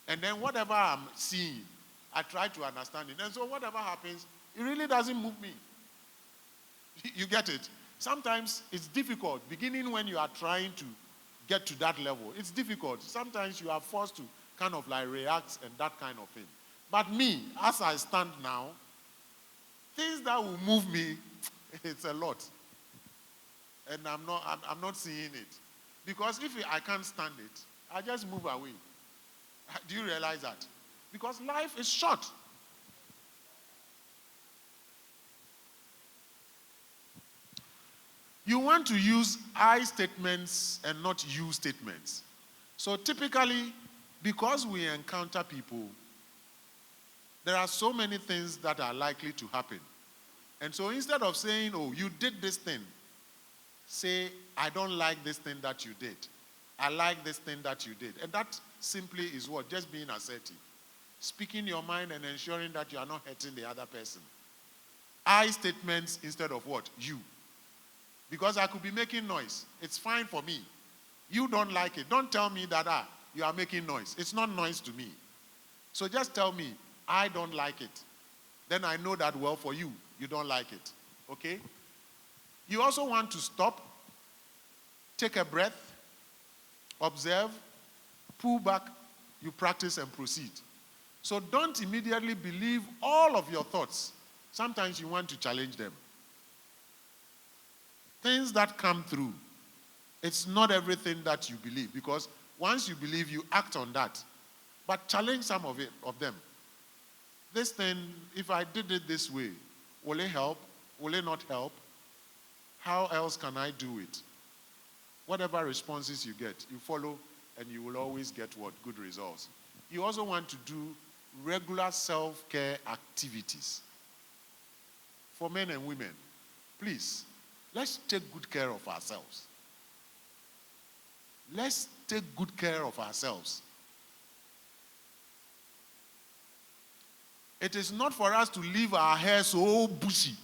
And then whatever I'm seeing, I try to understand it. And so whatever happens, it really doesn't move me. You get it? Sometimes it's difficult, beginning when you are trying to get to that level. It's difficult. Sometimes you are forced to kind of like react and that kind of thing. But me, as I stand now, things that will move me, it's a lot. And I'm not seeing it. Because if I can't stand it, I just move away. Do you realize that? Because life is short. You want to use I statements and not you statements. So typically, because we encounter people, there are so many things that are likely to happen. And so instead of saying, oh, you did this thing, say, I don't like this thing that you did. I like this thing that you did. And that simply is what? Just being assertive. Speaking your mind and ensuring that you are not hurting the other person. I statements instead of what? You. Because I could be making noise. It's fine for me. You don't like it. Don't tell me that you are making noise. It's not noise to me. So just tell me, I don't like it. Then I know that, well, for you, you don't like it. Okay? You also want to stop, take a breath, observe, pull back, you practice and proceed. So don't immediately believe all of your thoughts. Sometimes you want to challenge them. Things that come through, it's not everything that you believe, because once you believe, you act on that. But challenge some of them. This thing, if I did it this way, will it help? Will it not help? How else can I do it? Whatever responses you get, you follow, and you will always get what? Good results. You also want to do regular self-care activities. For men and women, please, let's take good care of ourselves. Let's take good care of ourselves. It is not for us to leave our hair so bushy,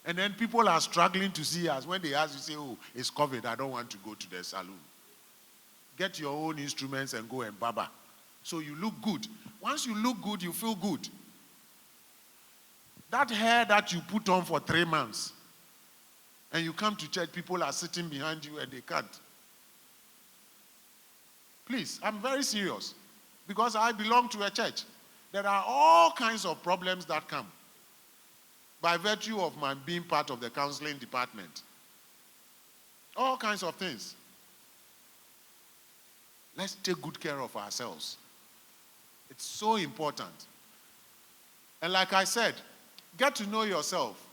and then people are struggling to see us. When they ask you, say, oh, it's COVID, I don't want to go to the salon. Get your own instruments and go and barber. So you look good. Once you look good, you feel good. That hair that you put on for 3 months, and you come to church, people are sitting behind you and they can't. Please, I'm very serious, because I belong to a church. There are all kinds of problems that come by virtue of my being part of the counseling department. All kinds of things. Let's take good care of ourselves. It's so important. And like I said, get to know yourself.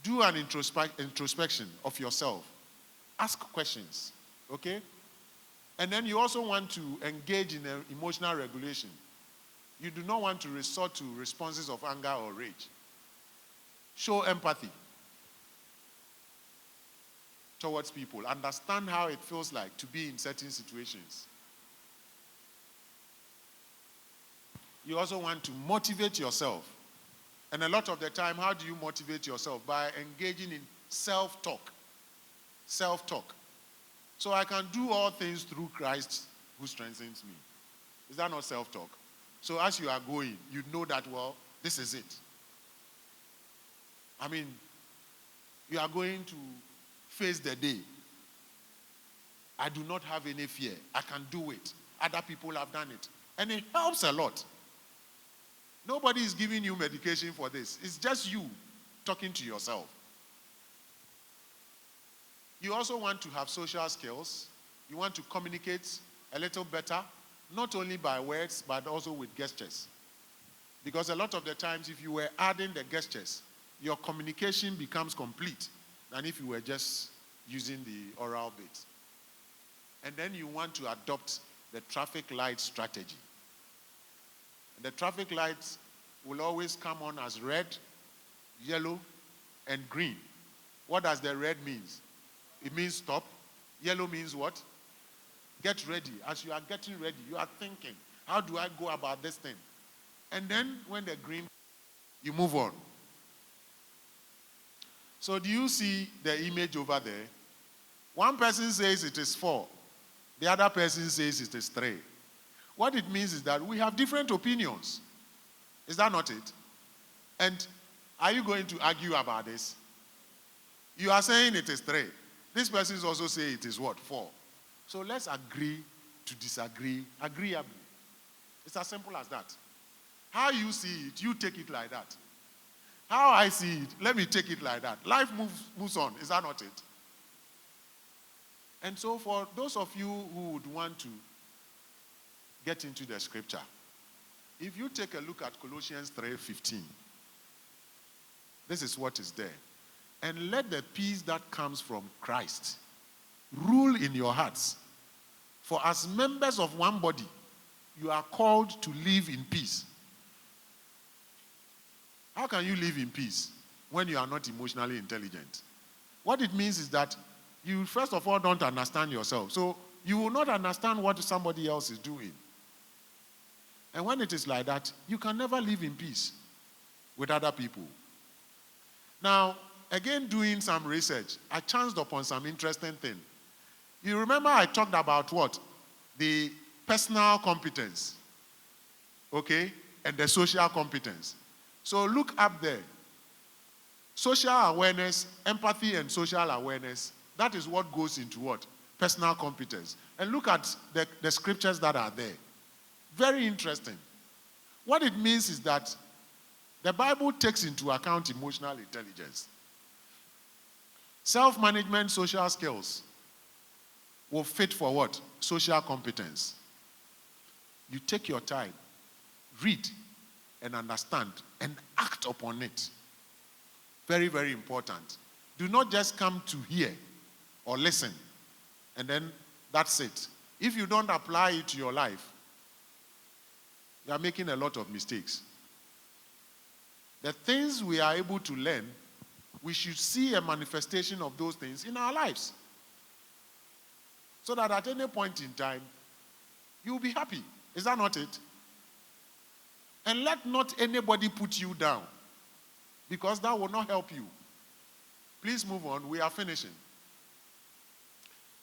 Do an introspection of yourself. Ask questions, okay? And then you also want to engage in emotional regulation. You do not want to resort to responses of anger or rage. Show empathy towards people. Understand how it feels like to be in certain situations. You also want to motivate yourself. And a lot of the time, how do you motivate yourself? By engaging in self-talk. Self-talk. So I can do all things through Christ who strengthens me. Is that not self-talk? So as you are going, you know that, well, this is it. I mean, you are going to face the day. I do not have any fear. I can do it. Other people have done it. And it helps a lot. Nobody is giving you medication for this. It's just you talking to yourself. You also want to have social skills. You want to communicate a little better, not only by words, but also with gestures. Because a lot of the times, if you were adding the gestures, your communication becomes complete than if you were just using the oral bit. And then you want to adopt the traffic light strategy. And the traffic lights will always come on as red, yellow, and green. What does the red mean? It means stop. Yellow means what? Get ready. As you are getting ready, you are thinking, how do I go about this thing? And then when the green, you move on. So do you see the image over there? One person says it is 4. The other person says it is 3. What it means is that we have different opinions. Is that not it? And are you going to argue about this? You are saying it is 3. This person is also saying it is what? 4. So let's agree to disagree agreeably. It's as simple as that. How you see it, you take it like that. How I see it, let me take it like that. Life moves on. Is that not it? And so for those of you who would want to get into the scripture, if you take a look at Colossians 3:15, this is what is there. And let the peace that comes from Christ rule in your hearts. For as members of one body, you are called to live in peace. How can you live in peace when you are not emotionally intelligent? What it means is that you, first of all, don't understand yourself. So you will not understand what somebody else is doing. And when it is like that, you can never live in peace with other people. Now, again, doing some research, I chanced upon some interesting thing. You remember I talked about what? The personal competence, okay, and the social competence. So look up there. Social awareness, empathy, and social awareness, that is what goes into what? Personal competence. And look at the scriptures that are there. Very interesting. What it means is that the Bible takes into account emotional intelligence. Self-management, social skills will fit for what? Social competence. You take your time, read, and understand, and act upon it. Very, very important. Do not just come to hear or listen, and then that's it. If you don't apply it to your life, you are making a lot of mistakes. The things we are able to learn, we should see a manifestation of those things in our lives. So that at any point in time, you'll be happy. Is that not it? And let not anybody put you down, because that will not help you. Please move on. We are finishing.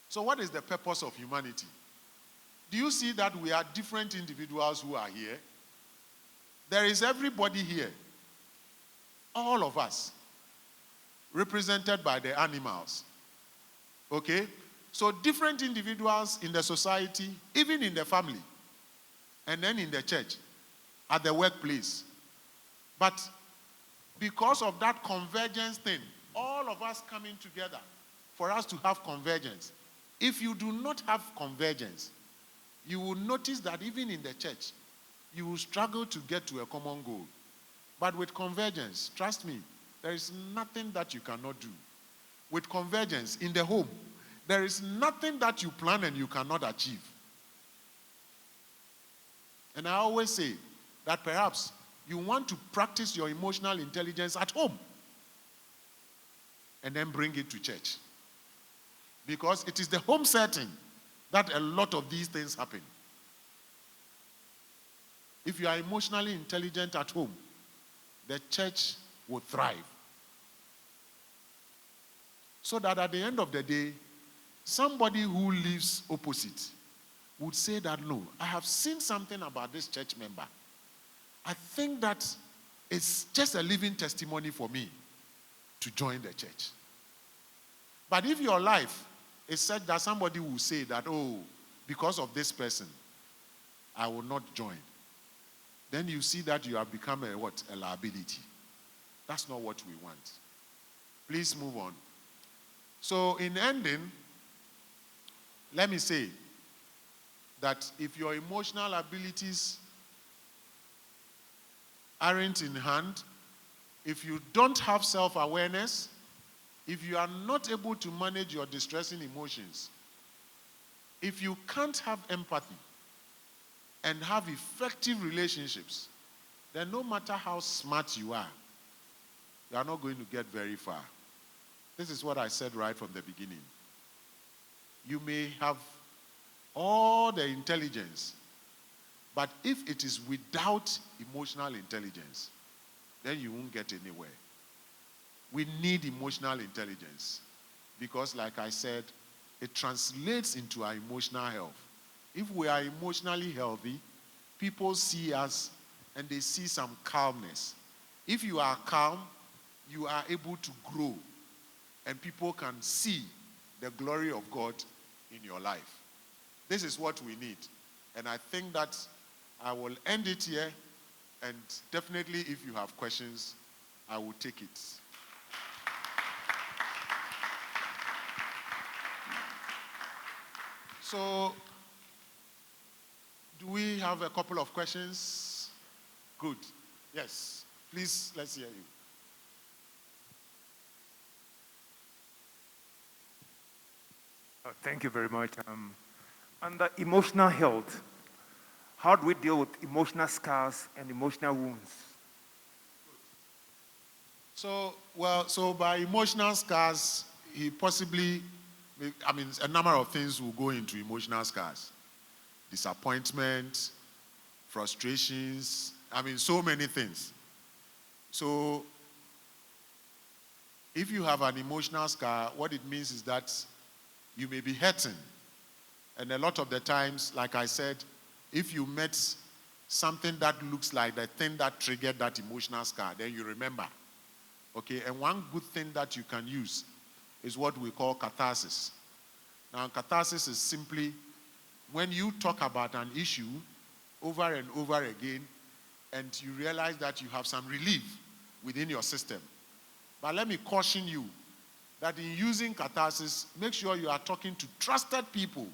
So what is the purpose of humanity? Do you see that we are different individuals who are here? There is everybody here. All of us. Represented by the animals. Okay? So different individuals in the society, even in the family, and then in the church, at the workplace. But because of that convergence thing, all of us coming together for us to have convergence. If you do not have convergence, you will notice that even in the church, you will struggle to get to a common goal. But with convergence, trust me, there is nothing that you cannot do. With convergence in the home, there is nothing that you plan and you cannot achieve. And I always say that perhaps you want to practice your emotional intelligence at home and then bring it to church. Because it is the home setting that a lot of these things happen. If you are emotionally intelligent at home, the church will thrive. So that at the end of the day, somebody who lives opposite would say that, no, I have seen something about this church member. I think that it's just a living testimony for me to join the church. But if your life is such that somebody will say that, oh, because of this person, I will not join, then you see that you have become a liability. That's not what we want. Please move on. So in ending, let me say that if your emotional abilities aren't in hand, if you don't have self-awareness, if you are not able to manage your distressing emotions, if you can't have empathy and have effective relationships, then no matter how smart you are not going to get very far. This is what I said right from the beginning. You may have all the intelligence, but if it is without emotional intelligence, then you won't get anywhere. We need emotional intelligence because, like I said, it translates into our emotional health. If we are emotionally healthy, people see us and they see some calmness. If you are calm, you are able to grow and people can see the glory of God in your life. This is what we need. And I think that I will end it here, and definitely if you have questions, I will take it. So, do we have a couple of questions? Good. Yes. Please, let's hear you. Thank you very much. Under emotional health, how do we deal with emotional scars and emotional wounds? So by emotional scars, a number of things will go into emotional scars. Disappointment, frustrations, so many things. So if you have an emotional scar, what it means is that you may be hurting. And a lot of the times, like I said, if you met something that looks like the thing that triggered that emotional scar, then you remember. Okay, and one good thing that you can use is what we call catharsis. Now, catharsis is simply when you talk about an issue over and over again, and you realize that you have some relief within your system. But let me caution you that in using catharsis, make sure you are talking to trusted people.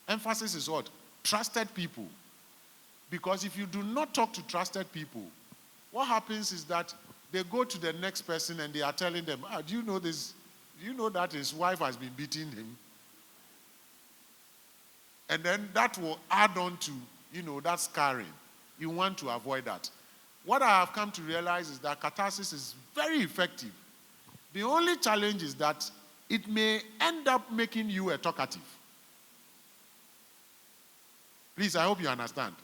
Emphasis is what? Trusted people. Because if you do not talk to trusted people, what happens is that they go to the next person and they are telling them, do you know this? Do you know that his wife has been beating him? And then that will add on to, that scarring. You want to avoid that. What I have come to realize is that catharsis is very effective. The only challenge is that it may end up making you a talkative. Please, I hope you understand.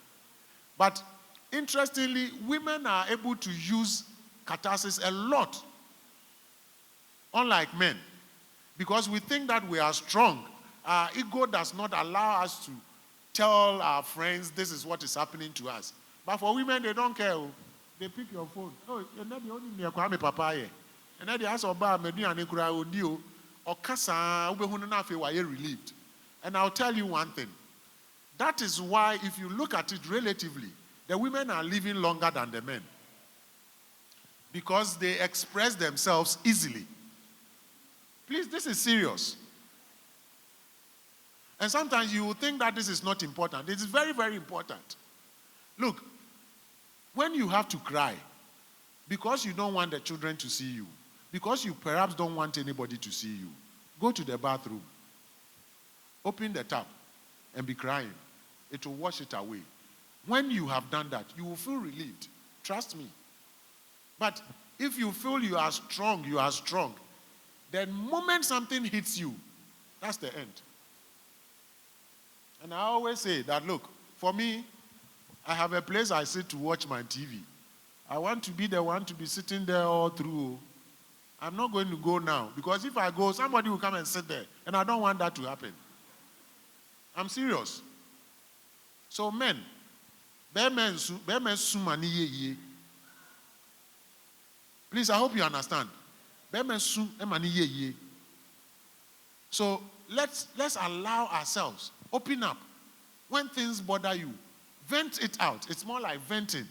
But interestingly, women are able to use catharsis a lot, unlike men, because we think that we are strong. Our ego does not allow us to tell our friends this is what is happening to us. But for women, they don't care. They pick your phone. Oh, you're not the only me, I'm a papa. And then they ask about me, and relieved. And I'll tell you one thing. That is why, if you look at it relatively, the women are living longer than the men. Because they express themselves easily. Please, this is serious. And sometimes you will think that this is not important. It is very, very important. Look, when you have to cry, because you don't want the children to see you, because you perhaps don't want anybody to see you, go to the bathroom, open the tap, and be crying. It will wash it away. When you have done that, you will feel relieved. Trust me. But if you feel you are strong, the moment something hits you, that's the end. And I always say that, look, for me, I have a place I sit to watch my TV. I want to be the one to be sitting there all through. I'm not going to go now, because if I go, somebody will come and sit there, and I don't want that to happen. I'm serious. So men, please, I hope you understand. So let's allow ourselves, open up. When things bother you, vent it out. It's more like venting.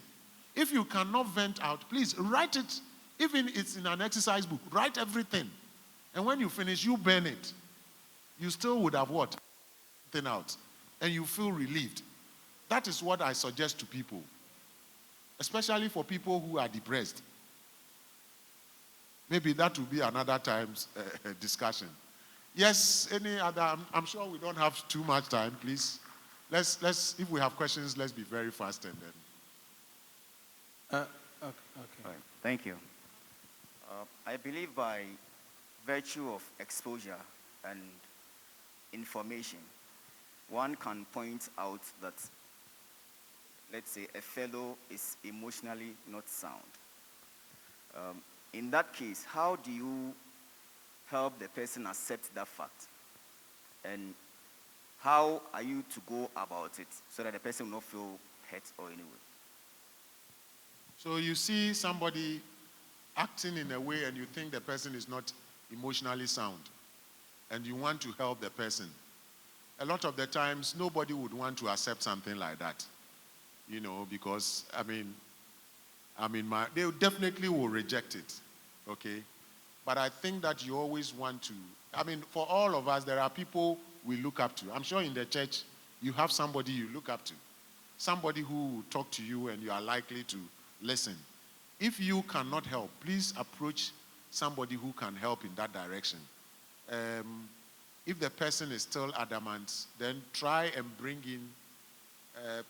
If you cannot vent out, please write it. Even it's in an exercise book, write everything. And when you finish, you burn it. You still would have what? Thing out. And you feel relieved. That is what I suggest to people, especially for people who are depressed. Maybe that will be another time's discussion. Yes, any other? I'm sure we don't have too much time, please. Let's if we have questions, let's be very fast and then. Okay. Right. Thank you. I believe by virtue of exposure and information, one can point out that, let's say, a fellow is emotionally not sound. In that case, how do you help the person accept that fact? And how are you to go about it so that the person will not feel hurt or anyway? So you see somebody acting in a way and you think the person is not emotionally sound and you want to help the person. A lot of the times, nobody would want to accept something like that, because, they definitely will reject it, okay? But I think that you always want to, for all of us, there are people we look up to. I'm sure in the church, you have somebody you look up to, somebody who will talk to you and you are likely to listen. If you cannot help, please approach somebody who can help in that direction. If the person is still adamant, then try and bring in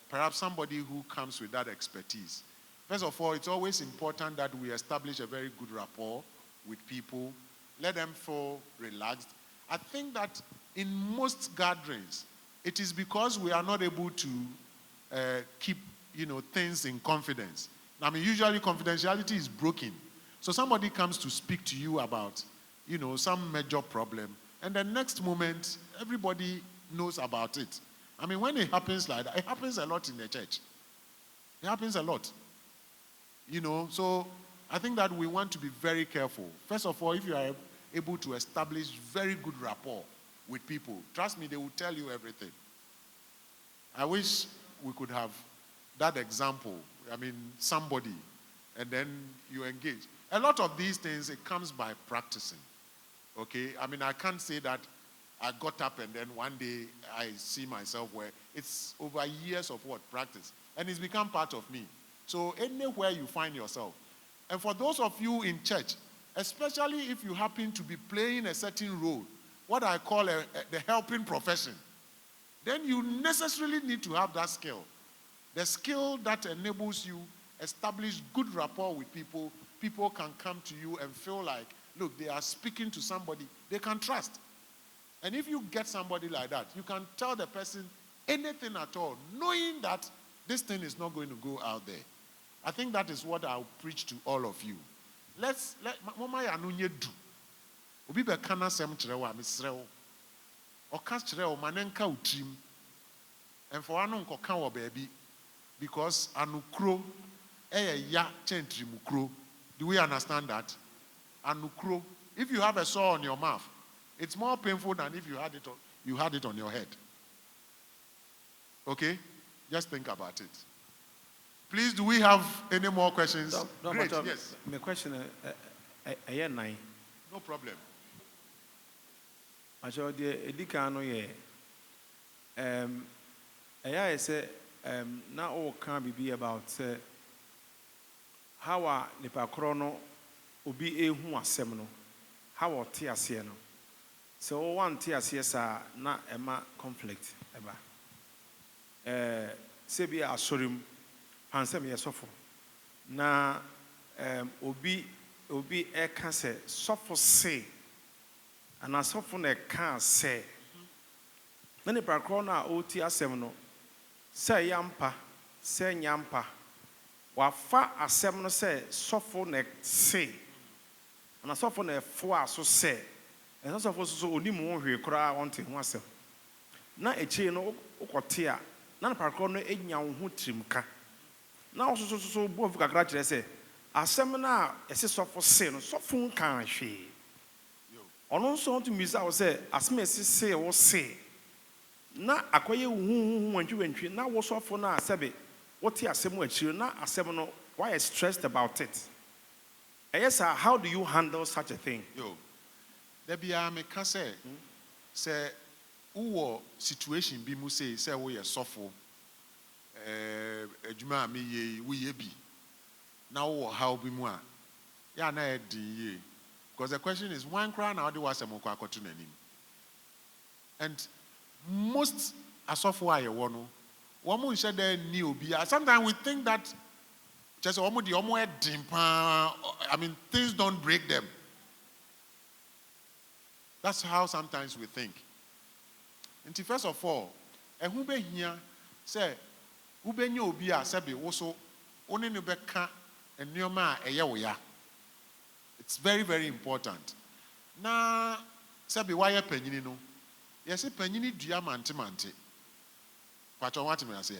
perhaps somebody who comes with that expertise. First of all, it's always important that we establish a very good rapport with people, let them feel relaxed. I think that in most gatherings, it is because we are not able to keep, things in confidence. Usually confidentiality is broken. So somebody comes to speak to you about, some major problem, and the next moment, everybody knows about it. When it happens like that, it happens a lot in the church. It happens a lot. So I think that we want to be very careful. First of all, if you are able to establish very good rapport with people, trust me, they will tell you everything. I wish we could have that example. Somebody, and then you engage. A lot of these things, it comes by practicing. Okay? I can't say that I got up and then one day I see myself where it's over years of practice. And it's become part of me. So anywhere you find yourself. And for those of you in church, especially if you happen to be playing a certain role, what I call the helping profession, then you necessarily need to have that skill. The skill that enables you establish good rapport with people. People can come to you and feel like, look, they are speaking to somebody they can trust. And if you get somebody like that, you can tell the person anything at all, knowing that this thing is not going to go out there. I think that is what I'll preach to all of you. Mama ya no nye du. Obi be kana sem kire wa mesre wo. Oka kire wo manenka utrim. And for anu nkoka wo baabi because anukro ya chentrimukro. Do we understand that? Anukro. If you have a sore on your mouth, it's more painful than if you had it on your head. Okay? Just think about it. Please, do we have any more questions? No, Great, yes. My question is, no problem. I shall the edikano ye. I say, now all can be about how are the pacrono ubi a who are seminal, how are tiasiano. So one tiasiasa na ema conflict eba. Sebi asorim. Pansem yesofo na obi eka se sofo se ana sofo na eka se na ne prakro na oti asem no se yampa se nyampa wafa asem no se sofo na se ana sofo na fo aso se and sofo so onimu hwe kra wonte ho asem na echi no ukote a na parko no enya wo ho trimka na so bo fu kakra kire se asem na ese sofo se no sofo nkan hwe ono so to misa wo se asem ese se wo se na akoye hu wantwi na wo sofo na asebe what you asem achiro na asem no why are stressed about it? Yes, how do you handle such a thing? There be a me can say who situation be mu say we are suffer adwuma me ye we ye bi now how be mu a ya na e di ye because the question is one cry now dey was amoko akoto nanim and most asofo aye wo no woman said there ni obi sometimes we think that just woman the omo edin pa I mean things don't break them. That's how sometimes we think. And first of all, who be here say who be nyo obi a sebe wo so one no beka enoma eye wo ya. It's very very important. Na sebe why panyini no. Yes panyini dua mante. Pacho what me say?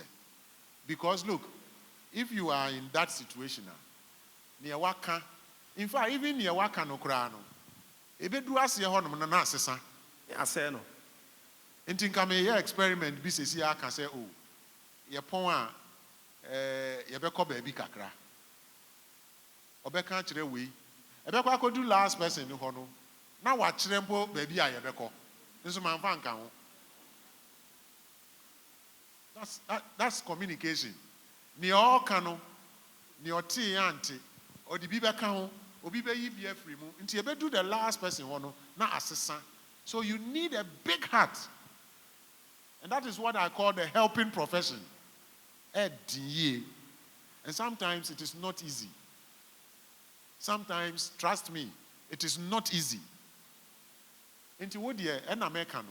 Because look, if you are in that situation near waka, in fact even near waka no kra no ebedu ase ho no na asesa ya say no enti nka me experiment bi sesi aka say oh ye pon a ye be ko ba bi kakra obeka kire we ebe kwa kodu last person ni ho no na wa kire mpo ba bi a ye be ko nso man fa nka ho. That's communication. Ni all kano, ni oti anti, or the biba kano, or biba yibia free mu. Until you do the last person hono, na assistant. So you need a big heart. And that is what I call the helping profession. And sometimes it is not easy. Sometimes, trust me, it is not easy. Into what ye en Americano.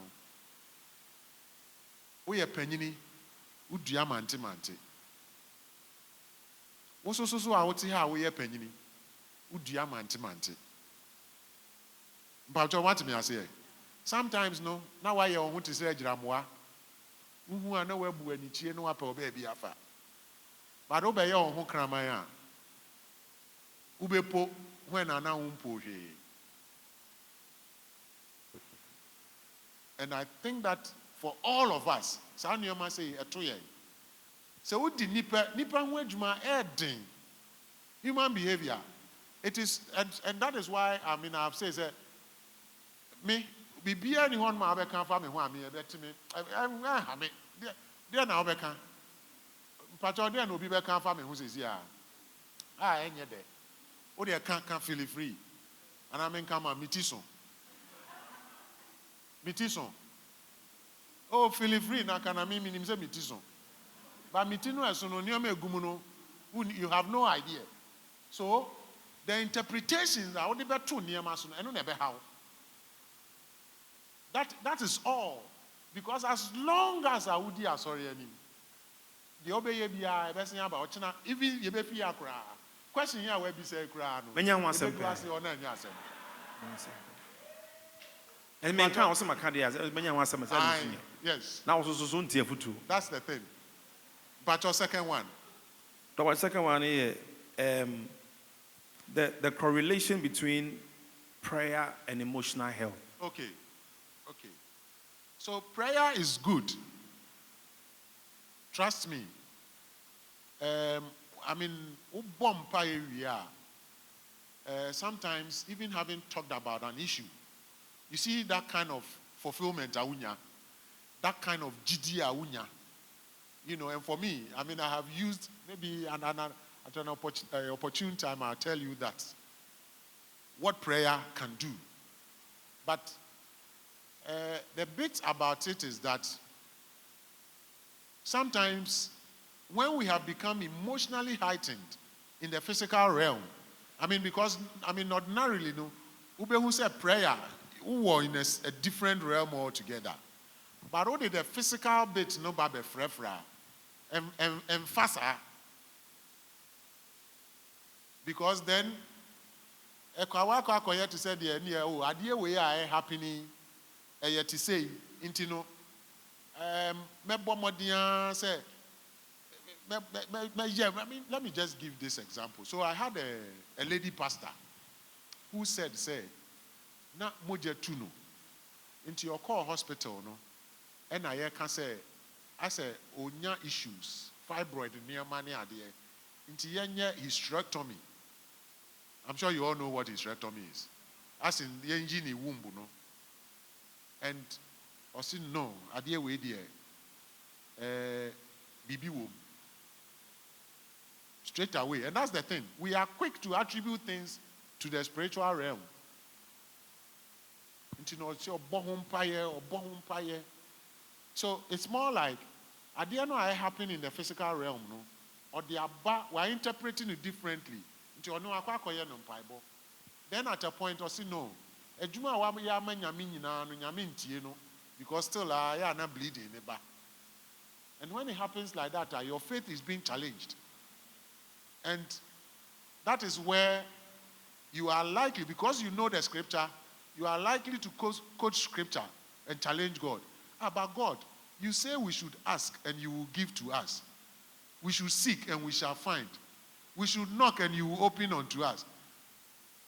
We are penini. Udua mante. Wo so a wote ha wo ye panyini. Udua mante. Mpatcho what me ase. Sometimes no, na why you want to say agiramoa. Uhu ana wabu anichie no apa oba bi afa. But obeye on ho kraman a. Ubepo when ana umpo hwe. And I think that for all of us, Sanyoma say etoye. So what the nipa ho adwuma edin. Human behavior. It is and that is why I mean I've said me bibia ni hon ma abeka fa me ho ame ebetimi me there na obeka mpacho there na obi beka fa me ho sesi a enye de o de can feel free and I mean come mitison oh feel free na kana me minim say mitison but mitino eso no niam egumu no you have no idea. So the interpretations are only better niam aso no eno na be how. That is all. Because as long as I would be sorry, the obey be a person about China, even you be fear cry. Question here where be say cry. Menya wants to and men can't also make ideas. Menya wants to yes. Now also soon tea futu. That's the thing. But your second one. The second one is the correlation between prayer and emotional health. Okay. So prayer is good. Trust me. I mean, sometimes even having talked about an issue, you see that kind of fulfillment, that kind of GD, and for me, I mean, I have used maybe at an opportune time, I'll tell you that what prayer can do. But the bit about it is that sometimes when we have become emotionally heightened in the physical realm, because ordinarily, who said prayer, who are in a different realm altogether. But only the physical bit, no babe frefra, and faster, because then, to say, idea we are happening. To say, intino, say, let me just give this example. So I had a lady pastor who said, na moja tuno into your core hospital, no, and I can say, onya issues, fibroid near money idea, into yenya hysterectomy. I'm sure you all know what hysterectomy is. As in the engine womb, no, and or say no, idea way there, baby womb. Straight away. And that's the thing. We are quick to attribute things to the spiritual realm. So it's more like, I didn't know I happen in the physical realm, no? Or we're interpreting it differently. Then at a point, I say no. Because still, I am not bleeding. And when it happens like that, your faith is being challenged. And that is where you are likely, because you know the scripture, you are likely to quote scripture and challenge God. But God, you say we should ask and you will give to us. We should seek and we shall find. We should knock and you will open unto us.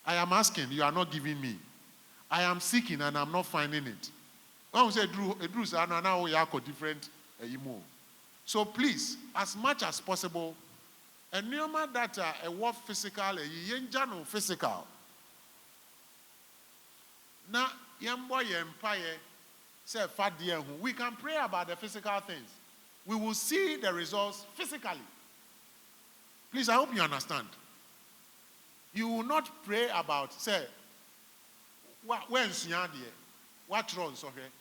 I am asking, you are not giving me. I am seeking and I'm not finding it. When we say Drew, now we are different. So please, as much as possible, a neoma that a word physical, a yenjano physical. Now, yambo empire say fadiyan. We can pray about the physical things. We will see the results physically. Please, I hope you understand. You will not pray about, say, when sunyadie, what wrong, so here,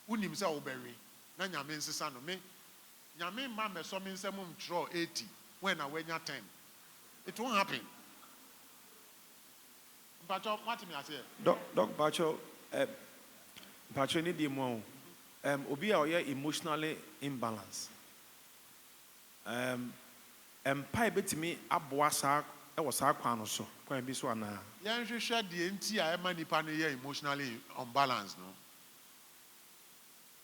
unim say oberi, na nyame nsesa no me, nyame ma me so me nsem draw 80 when I when 10. It won't happen. Bacho, what me say? Doc Bacho, Bacho need the more. Obi a emotionally imbalanced. Empire betimi aboa sa e wo sa kwan no so. Kwan bi so ana. Yan hwehwe de enti a ema nipa no emotionally unbalanced, no.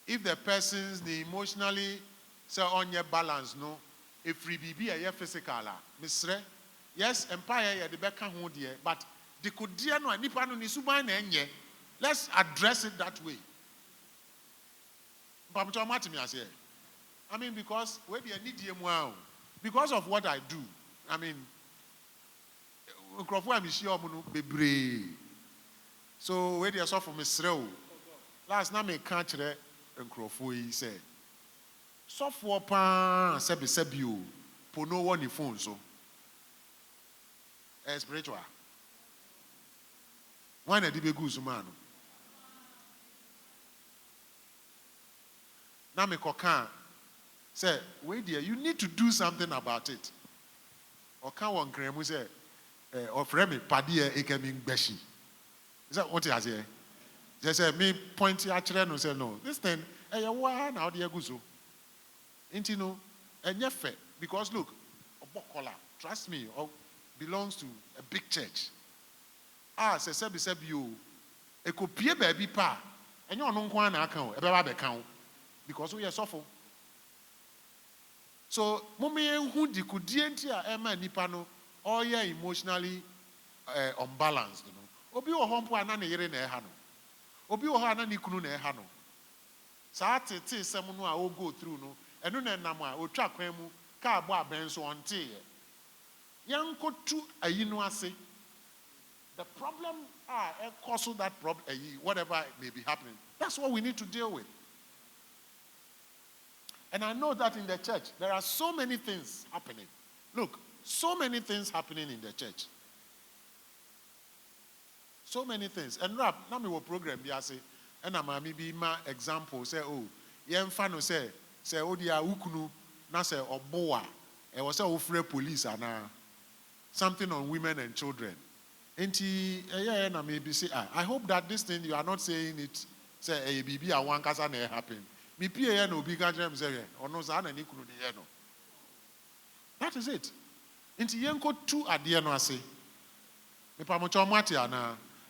If the person's the emotionally say on your balance, no, if free bibi a physical misre, yes, empire ya de beka ho de, but the kodia no nipa no ni suban na enye. Let's address it that way. I mean, because we need because of what I do. I mean, so where they saw from Israel. Last night, me catch the Nkrofo said, software pan sebio pono one phone so spiritual. Why na dibe guzumano? Now me kokan say, wait dear, you need to do something about it. Or can one kremu say, or frame padia ekeming beshi. Is that what he has here? They say me point actually no say no. This thing, why now dear guzo? Ain't you know, and yefe, because look, Obokola, trust me, belongs to a big church. Say sebi you, a copy baby pa, and you don't want to account, account. Because we are suffering. So, mommy who di kudientia ema nipano, all ya emotionally unbalanced. Obi o hompo anane yere na ehano. Obi o ha anane kunu na ehano. Saa tete sem no a o go through no, eno na nam a o twa kwan mu ka abo aben so onte ye. Yanko tu ayi no ase. The problem cause that problem, whatever may be happening. That's what we need to deal with. And I know that in the church, there are so many things happening. Look, so many things happening in the church. So many things. And now we will program, and I'm maybe my example, say, oh, yemfano say, oh, dia ukunu, na say, oboa, and was a police, and something on women and children. And I maybe say, I hope that this thing, you are not saying it, say, a baby, I want to happen. That is it.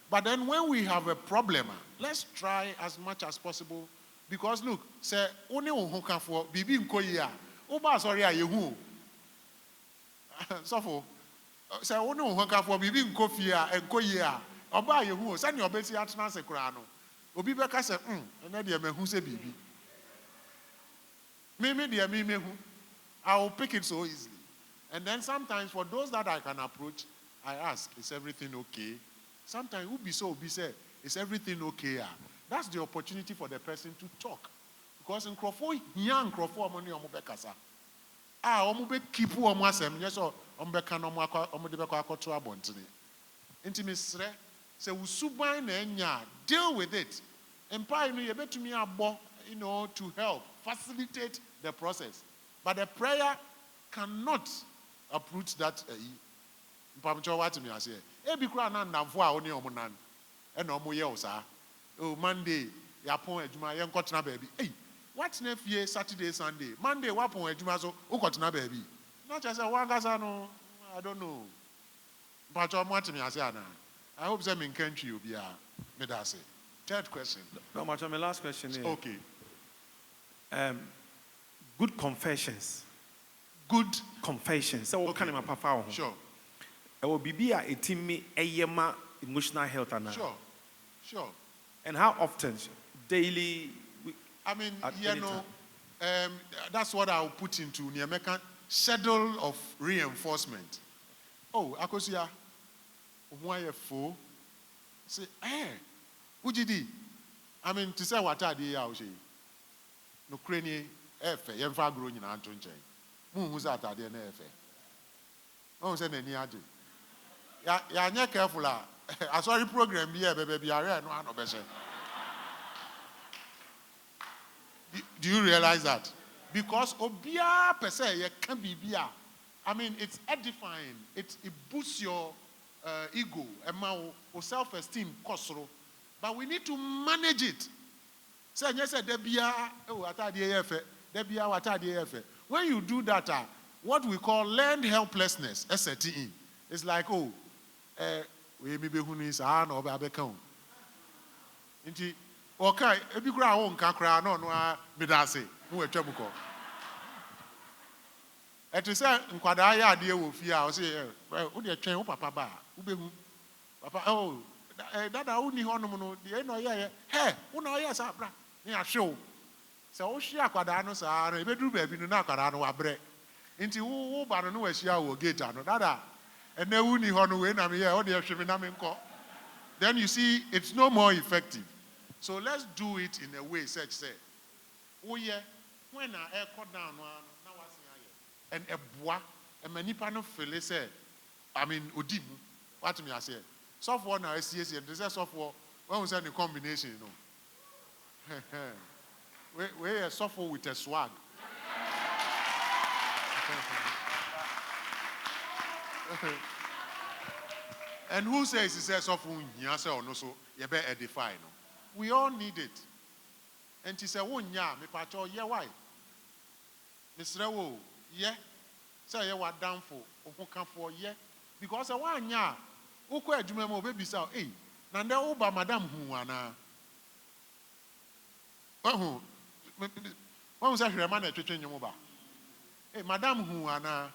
But then when we have a problem, let's try as much as possible Because look, say only who can for bibi nkoyi a. Oba sorry a yehu. So for say only who can for bibi nkofi a nkoyi a. Oba yehu. Say ni obesi atena se kura no. Obi beka say ene de mehu se bibi. Me de me mehu. I will pick it so easily. And then sometimes for those that I can approach, I ask, is everything okay? Sometimes who be say, is everything okay? That's the opportunity for the person to talk. Because in Crawford, young Crawford money omubekasa. Omube kipu omwasem, yes, or ombeka no omudebeko akoto abontini. Intimisre, say usubai nenya, deal with it. Empire no yebe to me abo, to help, facilitate the process. But the prayer cannot uproot that. Mpamcho what me say. Ebi kura na namfo a oni omunan. E na omoye osa. Oh Monday ya pon adwuma ye nkotena baabi. Hey, what na fie Saturday Sunday. Monday wa pon adwuma so ukotena baabi. Na cha say wan gasa no, I don't know. Mpamcho what me say ana. I hope say me country obi a me da say. Third question. No, my last question is okay. Good confessions. Good confessions. So what kind of papa? Sure. It will be a team emotional health and Sure. And how often? Daily? I mean, that's what I'll put into the American schedule of reinforcement. Oh, Akosia, why a fool? Say, Ujidi. I mean, to say what I did, I'll say. No crane, Efe, Yemfa growing in Anton Chain. Who's that idea, Efe? Oh, send any idea. Ya nye careful. I saw the program here, baby. I no one obese. Do you realize that? Because obia per se ye can be bia. I mean, it's edifying. It boosts your ego, or self-esteem, kosoro. But we need to manage it. Say yes, debia. Oh, debia watadi. When you do that, what we call learned helplessness, SATE, it's like we may be who is an or babecon. Inti, okay, if you grow on Kakra, no, Midase, who a Chabuco. At the same, Quadaya, dear Wolfia, I'll say, well, would you train Papa? Papa, oh, that I only honor, the end of year, hey, who know, yes, Abra, near show. So, she Aquadanos are a bedroom baby, no Nacarano Abre. Into who, but I know where she will get on that. And then we need to win. I'm here. Oh, dear, then you see it's no more effective. So let's do it in a way such say, oh yeah, when I air cut down now and a bois and many panel feel say, I mean Udimu, what me I say. Software now is and this software when we say the combination, we a software with a swag. And who says he says of yes or no so you better edify no. We all need it. And she said, oh yeah, me pacho, yeah, why? Mr. Wo, yeah. Say you are down for who come for yeah. Because I want ya, who quite you remember baby so hey, Nanda Oba Madam who ana. Oh, when was that man at Chichen Yomoba? Hey, Madam who ana.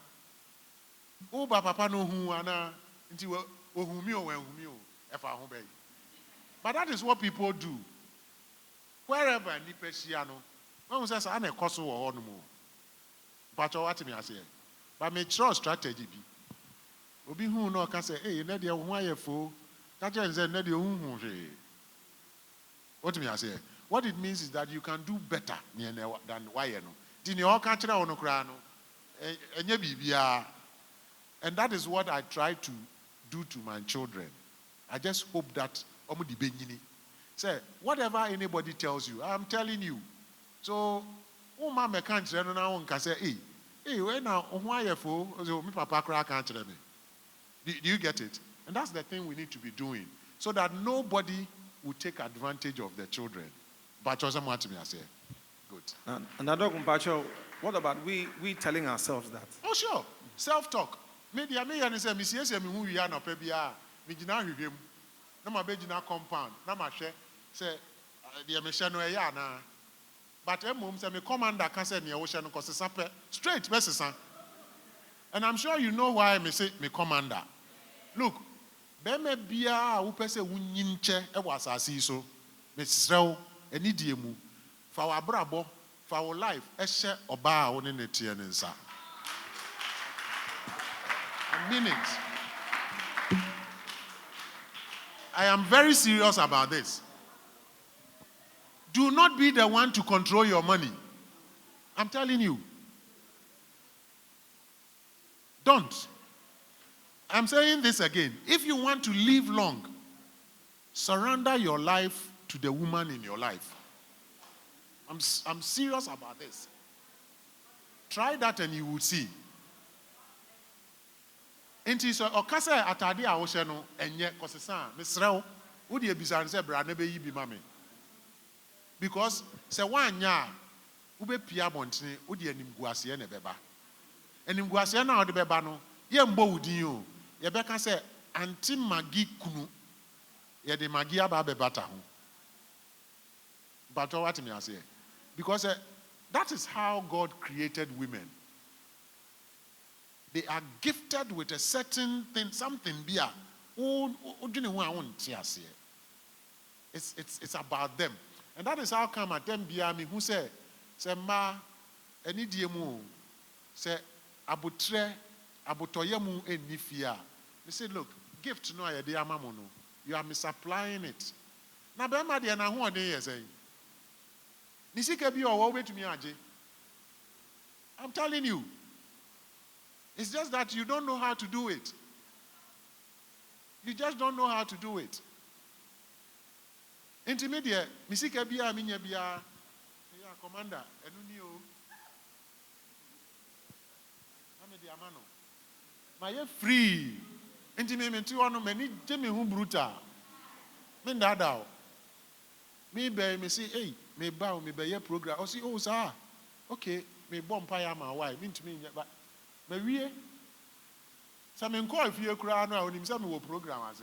Oba Papa no who ana. Until but that is what people do. Wherever Nipesiano, when we say I'm a cost or no more. But what me I say, but make sure strategy be. Obi who no can say, hey, Ned you why fool? That is Ned you what me I say? What it means is that you can do better than why you know. Did you all catch it on crano? And that is what I try to do to my children. I just hope that say whatever anybody tells you, I'm telling you. So, mama can't say no can say, hey, when now why you fool? Me papa cry can't tell me. Do you get it? And that's the thing we need to be doing, so that nobody will take advantage of the children. But also what me I say. Good. And Pacho, what about we telling ourselves that? Oh sure, self-talk. Media me and say, Miss Yes, who we are not pebia, Mijina him, no my Begina compound, no my share, say, dear Michano Yana, But mom say me commander can say me ocean because it's straight message. And I'm sure you know why me say me commander. Look, beme bia wo pese wunyinche e wasase so. Me srew eni die mu. Fa wa brabo, fa wo life e hye oba a wo ne netie ne nsa. I mean it. I am very serious about this. Do not be the one to control your money. I'm telling you. Don't. I'm saying this again. If you want to live long, surrender your life to the woman in your life. I'm serious about this. Try that and you will see. Enti so okasa atade a wo hye no enye kosesa mesrew wo de ebisa se bra na be yi bi ma me. Because se wanya wo be pia bontene wo de animguase na beba. Animguase na wo de beba no ye mbo wudin o. Ye beka se anti magi kunu. Ye de magi aba bebata ho. But what me say? Because that is how God created women. They are gifted with a certain thing, something bia. It's about them. And that is how come at them bia me who say ma eni diemu say abutre abutoyemu enifia. They say, look, gift no ayede amamono. You are misapplying it. Na be ma de na ho ode yesay. Nisika bi o wo betumi age. I'm telling you. It's just that you don't know how to do it. You just don't know how to do it. Intermediate, misika biya minya biya, yeah, commander, enuni o. Amedi amano. Maye free. Intermediate tu wano meni jemi hu bruta. Me ndada o. Me be me say, hey, me ba me be ye program. O si oh sir. Okay, me bompa ya ma why? Me ntumi nya ba. Me wie sa me nko afie kura no a onim sa me wo program ase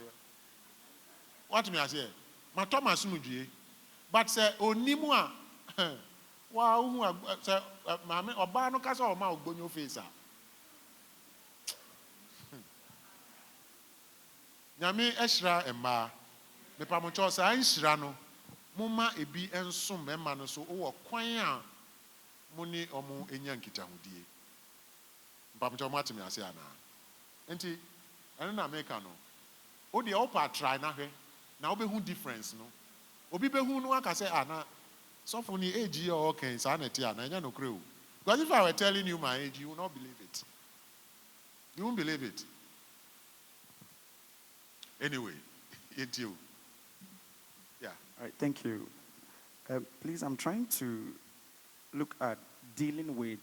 what me ase ma Thomas mudue but say onimu a wa hu say ma me oba no ka say o ma ogbonyo face a nyame ehira emma me pa mo cho sa anhira no mumma ebi ensom emma no so wo kwan a mo ni omo enya nkitahudie Pamcho matimi ase ana. Enti eno na America no. O de opa try na hwe. Na obehu difference no. Obi behu no aka say ana so for ni age or okay sa na ti ana nya no kre o. Because if I were telling you my age you will not believe it. You won't believe it. Anyway, it's you. Yeah. All right, thank you. Please, I'm trying to look at dealing with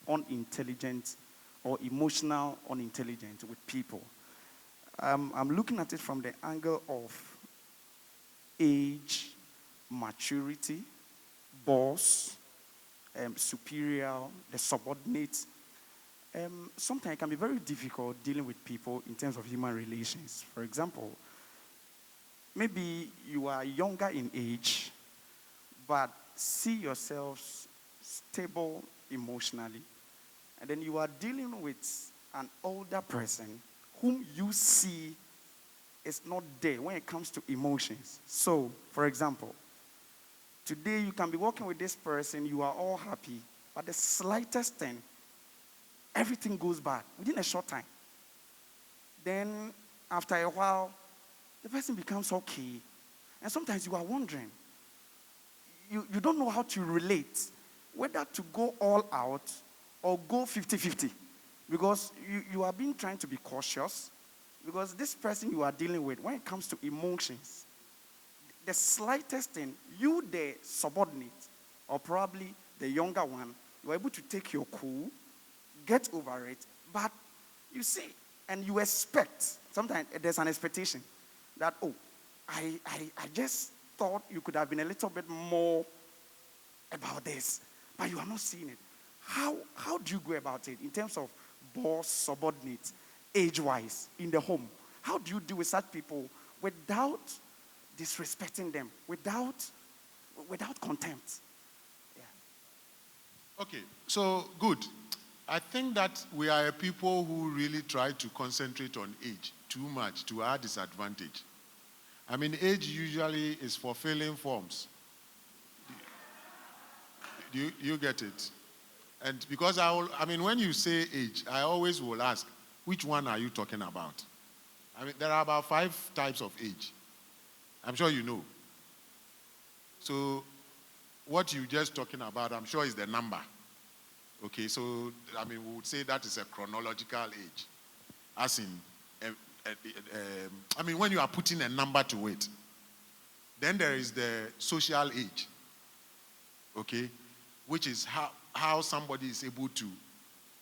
unintelligent or emotional unintelligent with people. I'm looking at it from the angle of age, maturity, boss, superior, the subordinate. Sometimes it can be very difficult dealing with people in terms of human relations. For example, maybe you are younger in age, but see yourselves stable emotionally. And then you are dealing with an older person whom you see is not there when it comes to emotions. So, for example, today you can be working with this person, you are all happy, but the slightest thing, everything goes bad within a short time. Then, after a while, the person becomes okay. And sometimes you are wondering, you don't know how to relate, whether to go all out or go 50-50. Because you are being trying to be cautious. Because this person you are dealing with, when it comes to emotions, the slightest thing, you the subordinate, or probably the younger one, you are able to take your cool, get over it, but you see, and you expect, sometimes there's an expectation that, oh, I just thought you could have been a little bit more about this, but you are not seeing it. How do you go about it in terms of boss, subordinate, age-wise, in the home? How do you deal with such people without disrespecting them, without without contempt. Yeah. Okay, so good. I think that we are a people who really try to concentrate on age too much to our disadvantage. I mean, age usually is fulfilling forms. Do you get it? And because I mean, when you say age, I always will ask, which one are you talking about? I mean, there are about 5 types of age. I'm sure you know. So, what you just talking about, I'm sure is the number. Okay, so, I mean, we would say that is a chronological age. As in, I mean, when you are putting a number to it. Then there is the social age. Okay, which is how somebody is able to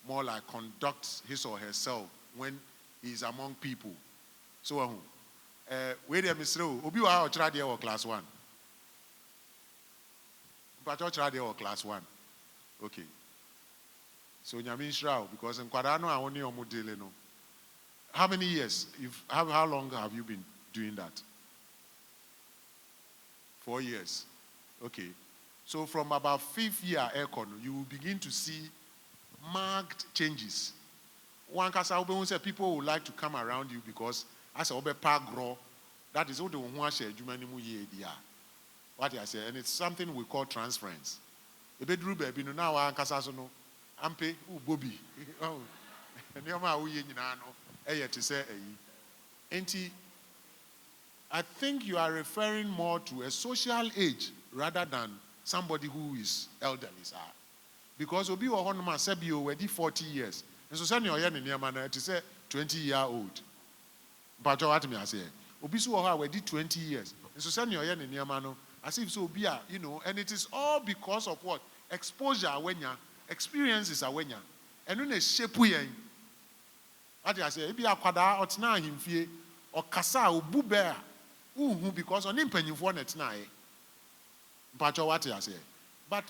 more like conduct his or herself when he is among people. So, where the Mr. Obi wa ochra or class 1. But ochra or class 1. Okay. So Nyamin Shrao, because in Kwadano I only omudele no. How many years? How long have you been doing that? 4 years. Okay. So from about 5th year aircon, you will begin to see marked changes. One kasa say people would like to come around you because as a park grow, that is what the one share jumanimu ye dia. What I say, and it's something we call transference. A bedroom baby no now one kasa so no ampe Bobby. Oh, and yama we no to say I think you are referring more to a social age rather than somebody who is elderly, sir. Because obi wo hono ma sabi o wedi 40 years. And so say no ye ne niam na to say 20-year-old. But what me say? Obi so wo wedi 20 years. And so say no ye ne niam no as if so obi a, and it is all because of what? Exposure awenya, experiences awenya. Enu na shape yen. What I say, ebi akwada otena ahimfie o kasa obu be a uhu because on impanyimfo na tena e. But what I say? But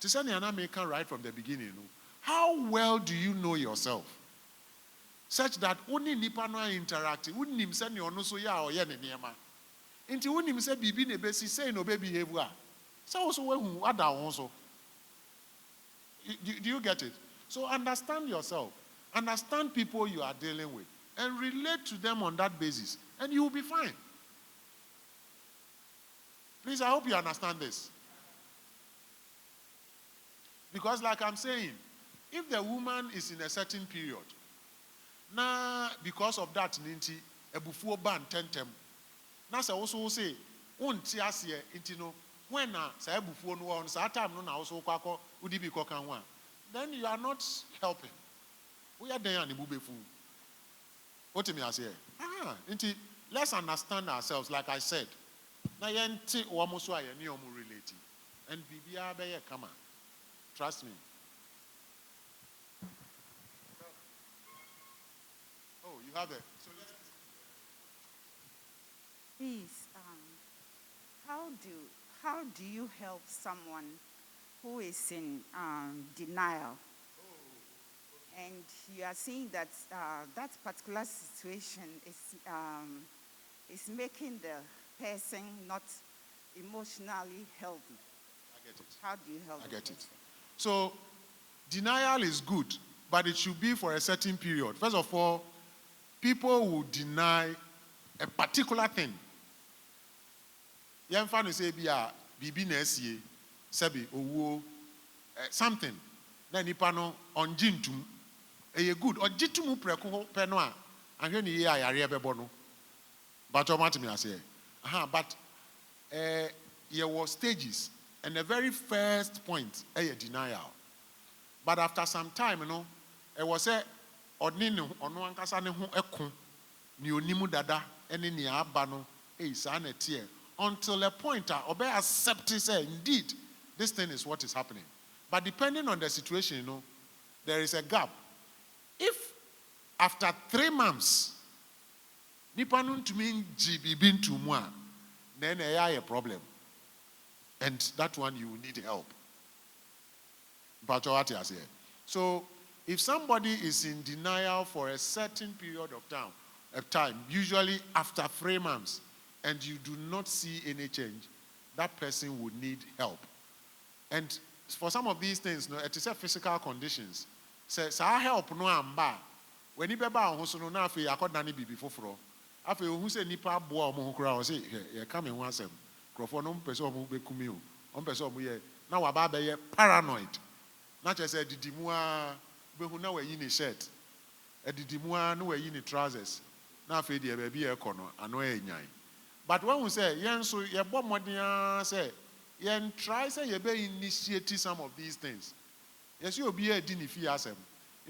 to say an American right from the beginning, how well do you know yourself? Such that only nipa no interact, wouldn't him send you no so ya or yen niema. Into wouldn't him say bibi ne besi say no baby behavior. So also when other also. Do you get it? So understand yourself. Understand people you are dealing with and relate to them on that basis, and you will be fine. Please, I hope you understand this. Because like I'm saying, if the woman is in a certain period, now because of that, ninti ebufuo ban tentem. Na se also say, unti asiye intino when na se ebufuo no on sa time no na also kwako udi bi kokanwa. Then you are not helping. We are there and ibubefu. What me I say? Let's understand ourselves, like I said. Na yenti omoso aye ni omo relate. And bibia be ye kama. Trust me. Oh, you have it. So let's please, how do you help someone who is in denial? And you are seeing that that particular situation is making the person not emotionally healthy. I get it. How do you help? I get it. So, denial is good, but it should be for a certain period. First of all, people will deny a particular thing. Yemfa say bibi na esie, sebi owo something. Na nipa no onjintum. Eye good. Onjitumu preko pe no a ahwe ne ye ayare bebo no. But o matimi ase. But there were stages. And the very first point, a denial. But after some time, it was a oninu ono ankasa ne ho ekon ni onimu dada ene ni aba no sa na tie until a point obe accept say indeed this thing is what is happening. But depending on the situation, there is a gap. If after 3 months nipa no ntumi bibi ntumu a then a problem. And that one you need help. But what I say. So if somebody is in denial for a certain period of time, usually after 3 months, and you do not see any change, that person would need help. And for some of these things, no, it is a physical conditions. So help no amba. When you beba on hoso no na afi akoda ni bibi foforo. Afi ohun se nipa boa omo ho kura o se ye come in one sem. Krofo no mpese omo be kumi o. On pese omo ye na wa ba be ye paranoid. Na che se didimu a be hu na wa yi ni shirt. Didimu a na wa yi ni trousers. Na afi de be bi e kono ano e nyan. But when we say yen so ye bo modern say yen try say ye be initiate some of these things. Yes, you be a dini fi asem.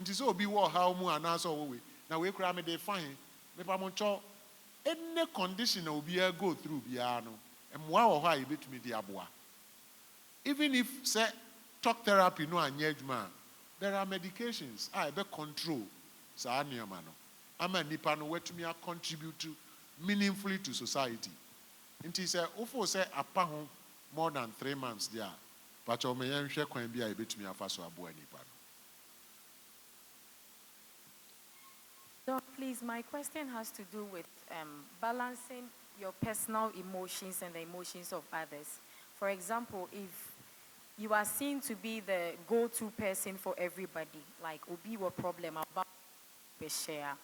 Nti so obi wo how mu anaso wo we. Na we kura me dey fine. Me pa mo cho any condition na obi go through bia no. Emwa wo ho a ye betumi di aboa. Even if say talk therapy no anya adwuma, there are medications I be control sa nioma no. Ama nipa no wetumi a contribute to meaningfully to society. Nti say ofo say apa ho more than 3 months there. But you may share kwan bi a betumi afa so aboa nipa no. Doc, please, my question has to do with balancing your personal emotions and the emotions of others. For example, if you are seen to be the go-to person for everybody, like obi wa problem about share,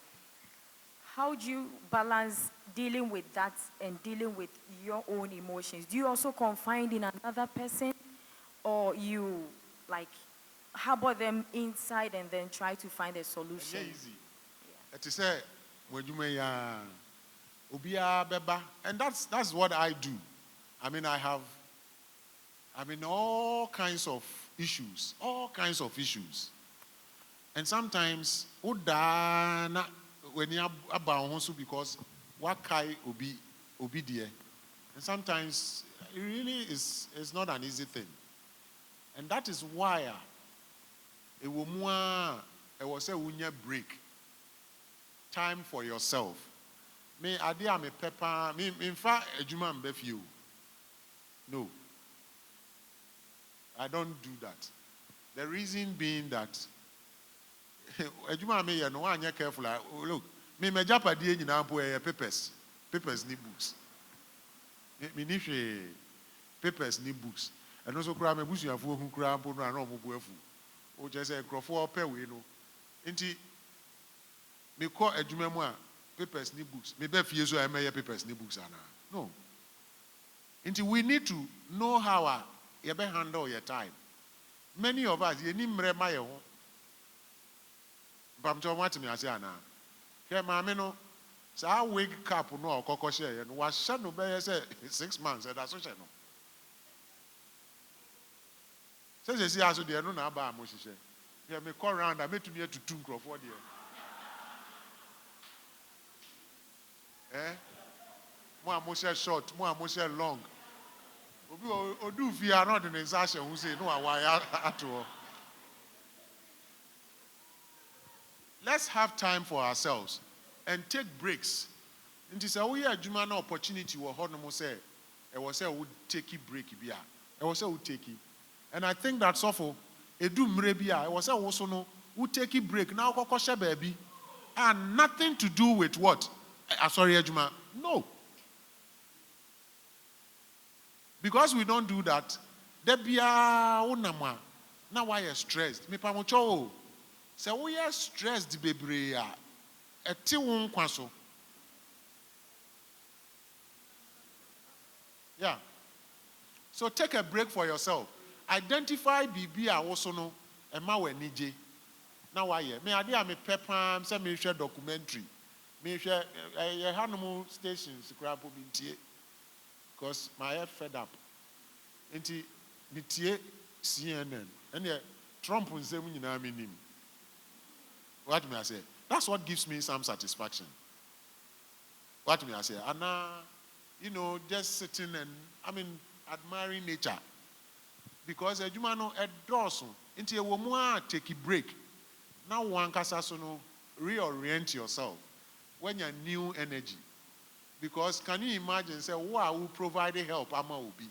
how do you balance dealing with that and dealing with your own emotions? Do you also confide in another person, or you like harbor them inside and then try to find a solution? It's easy. It is a when you may obia beba, and that's what I do. I mean, all kinds of issues, and sometimes udana when you about because what kai obi dear, and sometimes it really is not an easy thing, and that is why it was a unya break. Time for yourself. Me ade a me pepper me infa adwuma mbe you. No. I don't do that. The reason being that adwuma me ye no anya careful. Look, me majapade nyina mpo e papers ni books. Me ni hwe papers ni books. And also kura me busuafo hu kura mpo no ana omobu afu. O je say krofo pe we no. Nti me call a papers ni books. Me be fie so I may papers ni books ana. No. Until we need to know how you handle your time. Many of us, you need mre ma ye ho. Bamcho what me ase ana. Ke ma me no sa wig cap no okoko share no wa sha no be say 6 months and so share no. Say see aso de no na ba mo hihye. Yeah, me call round I met me to 2 crofo there. Mo share short, mo share long. Obi odu fi are not in insashe who say no why at all. Let's have time for ourselves and take breaks. Nti say we adwuma na opportunity wo ho no mo say e wo say we take a break bia. E wo say we take it. And I think that's awful. Edu mre bia e wo say wo so no we take a break now kokoshe baby and nothing to do with what? Sorry, Ejuma. No. Because we don't do that, debia unama. Now why are stressed? Me pamucho. Say we are stressed bebre a eti won kwaso. Yeah. So take a break for yourself. Identify bibi a also no ema we nije. Now why me ade a me pepam say me share documentary. Me share Hanomu stations crabo bintie because my head fed up. Enti bitie CNN and Trump nsem nyina minim. What may I say? That's what gives me some satisfaction. What may I say? And just sitting and admiring nature. Because a no a dorsal into a woman take a break. Now one casasono reorient yourself. When you're new energy. Because can you imagine, say, wow, who provided help, Ama will be.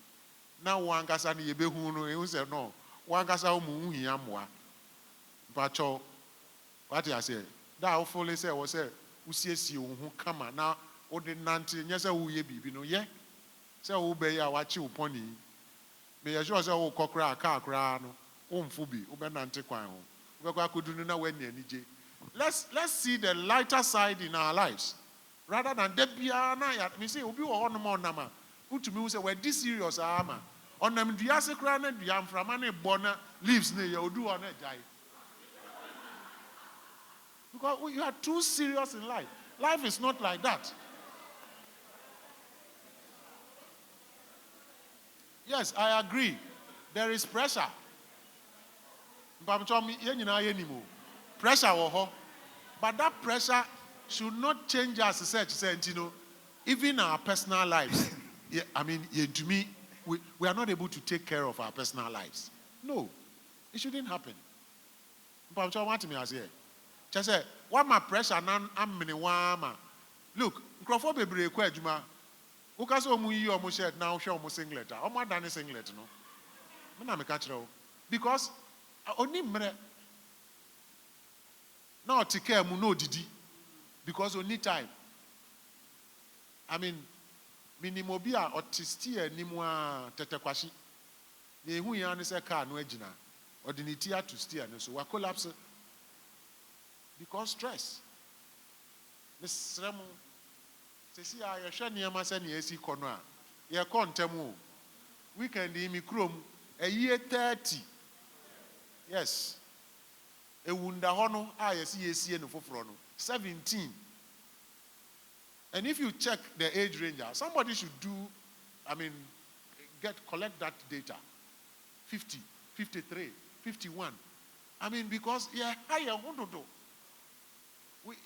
Now one casa ni yebe huno, he say, no, one casa umu yamwa. But what I say, that hopefully say, was say, who sees you who come now, or the nanti, yes, who ye be, no, yeah. Say obey ya watch you pony. May you sure say oh cockra car no. Fubi ubenante kwan ho. Ubekwa kudu na when nije. Let's see the lighter side in our lives. Rather than debia na ya me say obi wo hono mo nama. Utumi say we this serious ama. Onam dua se kra na dua mframa na bona leaves na ya odu on ejai. Because you are too serious in life. Life is not like that. Yes, I agree. There is pressure. Pressure, but that pressure should not change us. Even our personal lives. To me, we are not able to take care of our personal lives. No, it shouldn't happen. Just say, what my pressure I'm look, Crawford be break juma. Ukaso omu omu shirt now show omu singlet. Omu dani singlet no. Mena me catch because oni mre now take care mu no didi because oni time. Minimobia otistia nimwa tetekwashi. Ye hu ya ne se car no agina. Ordinity to steer no so wa collapse because stress. Miss Remo, see, I assure you, my son, yes, he corner. You can't tell me. Weekend in me chrome a year 30. Yes. A wunda hono, I see no for 17. And if you check the age range, somebody should do, collect that data. 50, 53, 51. Because you're higher,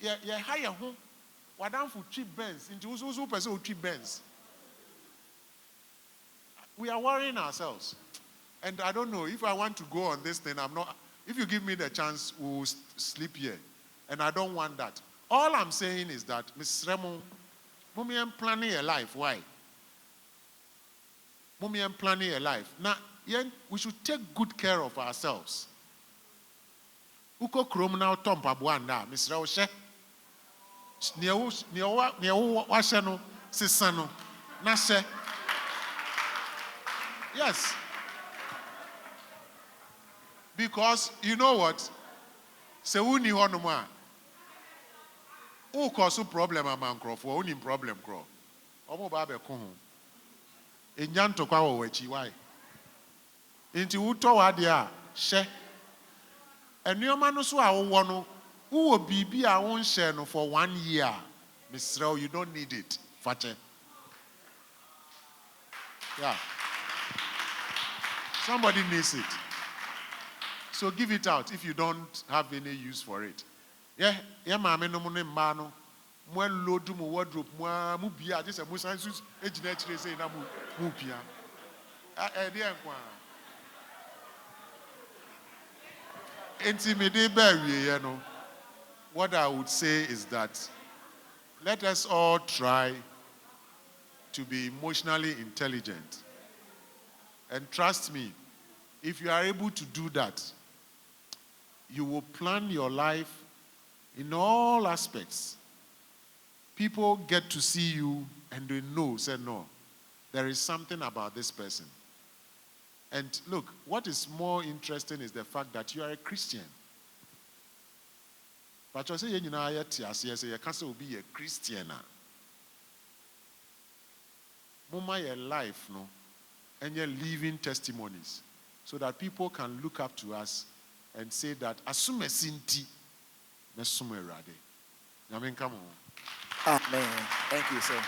you're higher home. What done for cheap Benz into who person cheap Benz? We are worrying ourselves. And I don't know if I want to go on this thing. If you give me the chance, we'll sleep here. And I don't want that. All I'm saying is that, Ms. Remo, Mummy, I'm planning a life. Why? Mummy, I'm planning a life. Now, we should take good care of ourselves. Uko krom na utompa buanda, Mr. Oshe. Niyawu washeno sisano nashe. Yes. Because you know what? Se uni hono ma. U cause problem among crofo, uni problem cro. Omo ba be ko ho. Enyanto kwa wo wachi why? Inti uto wa dia she. Enuoma no so a wo no, wo bibi a won share no for 1 year. Mr. You don't need it. Fache. Yeah. Somebody needs it. So give it out if you don't have any use for it. Yeah, mama no money mano. Mo load mu wardrobe mu bia just a mo sansus ejina chire say na mu pia. Dey enko a. What I would say is that let us all try to be emotionally intelligent. And trust me, if you are able to do that, you will plan your life in all aspects. People get to see you and they know, say no, there is something about this person. And look, what is more interesting is the fact that you are a Christian. But you say you can't be a Christian. Mama your life, no, and you're living testimonies so that people can look up to us and say that asume sinti mesume rade. Amen. Come on. Amen. Thank you, sir.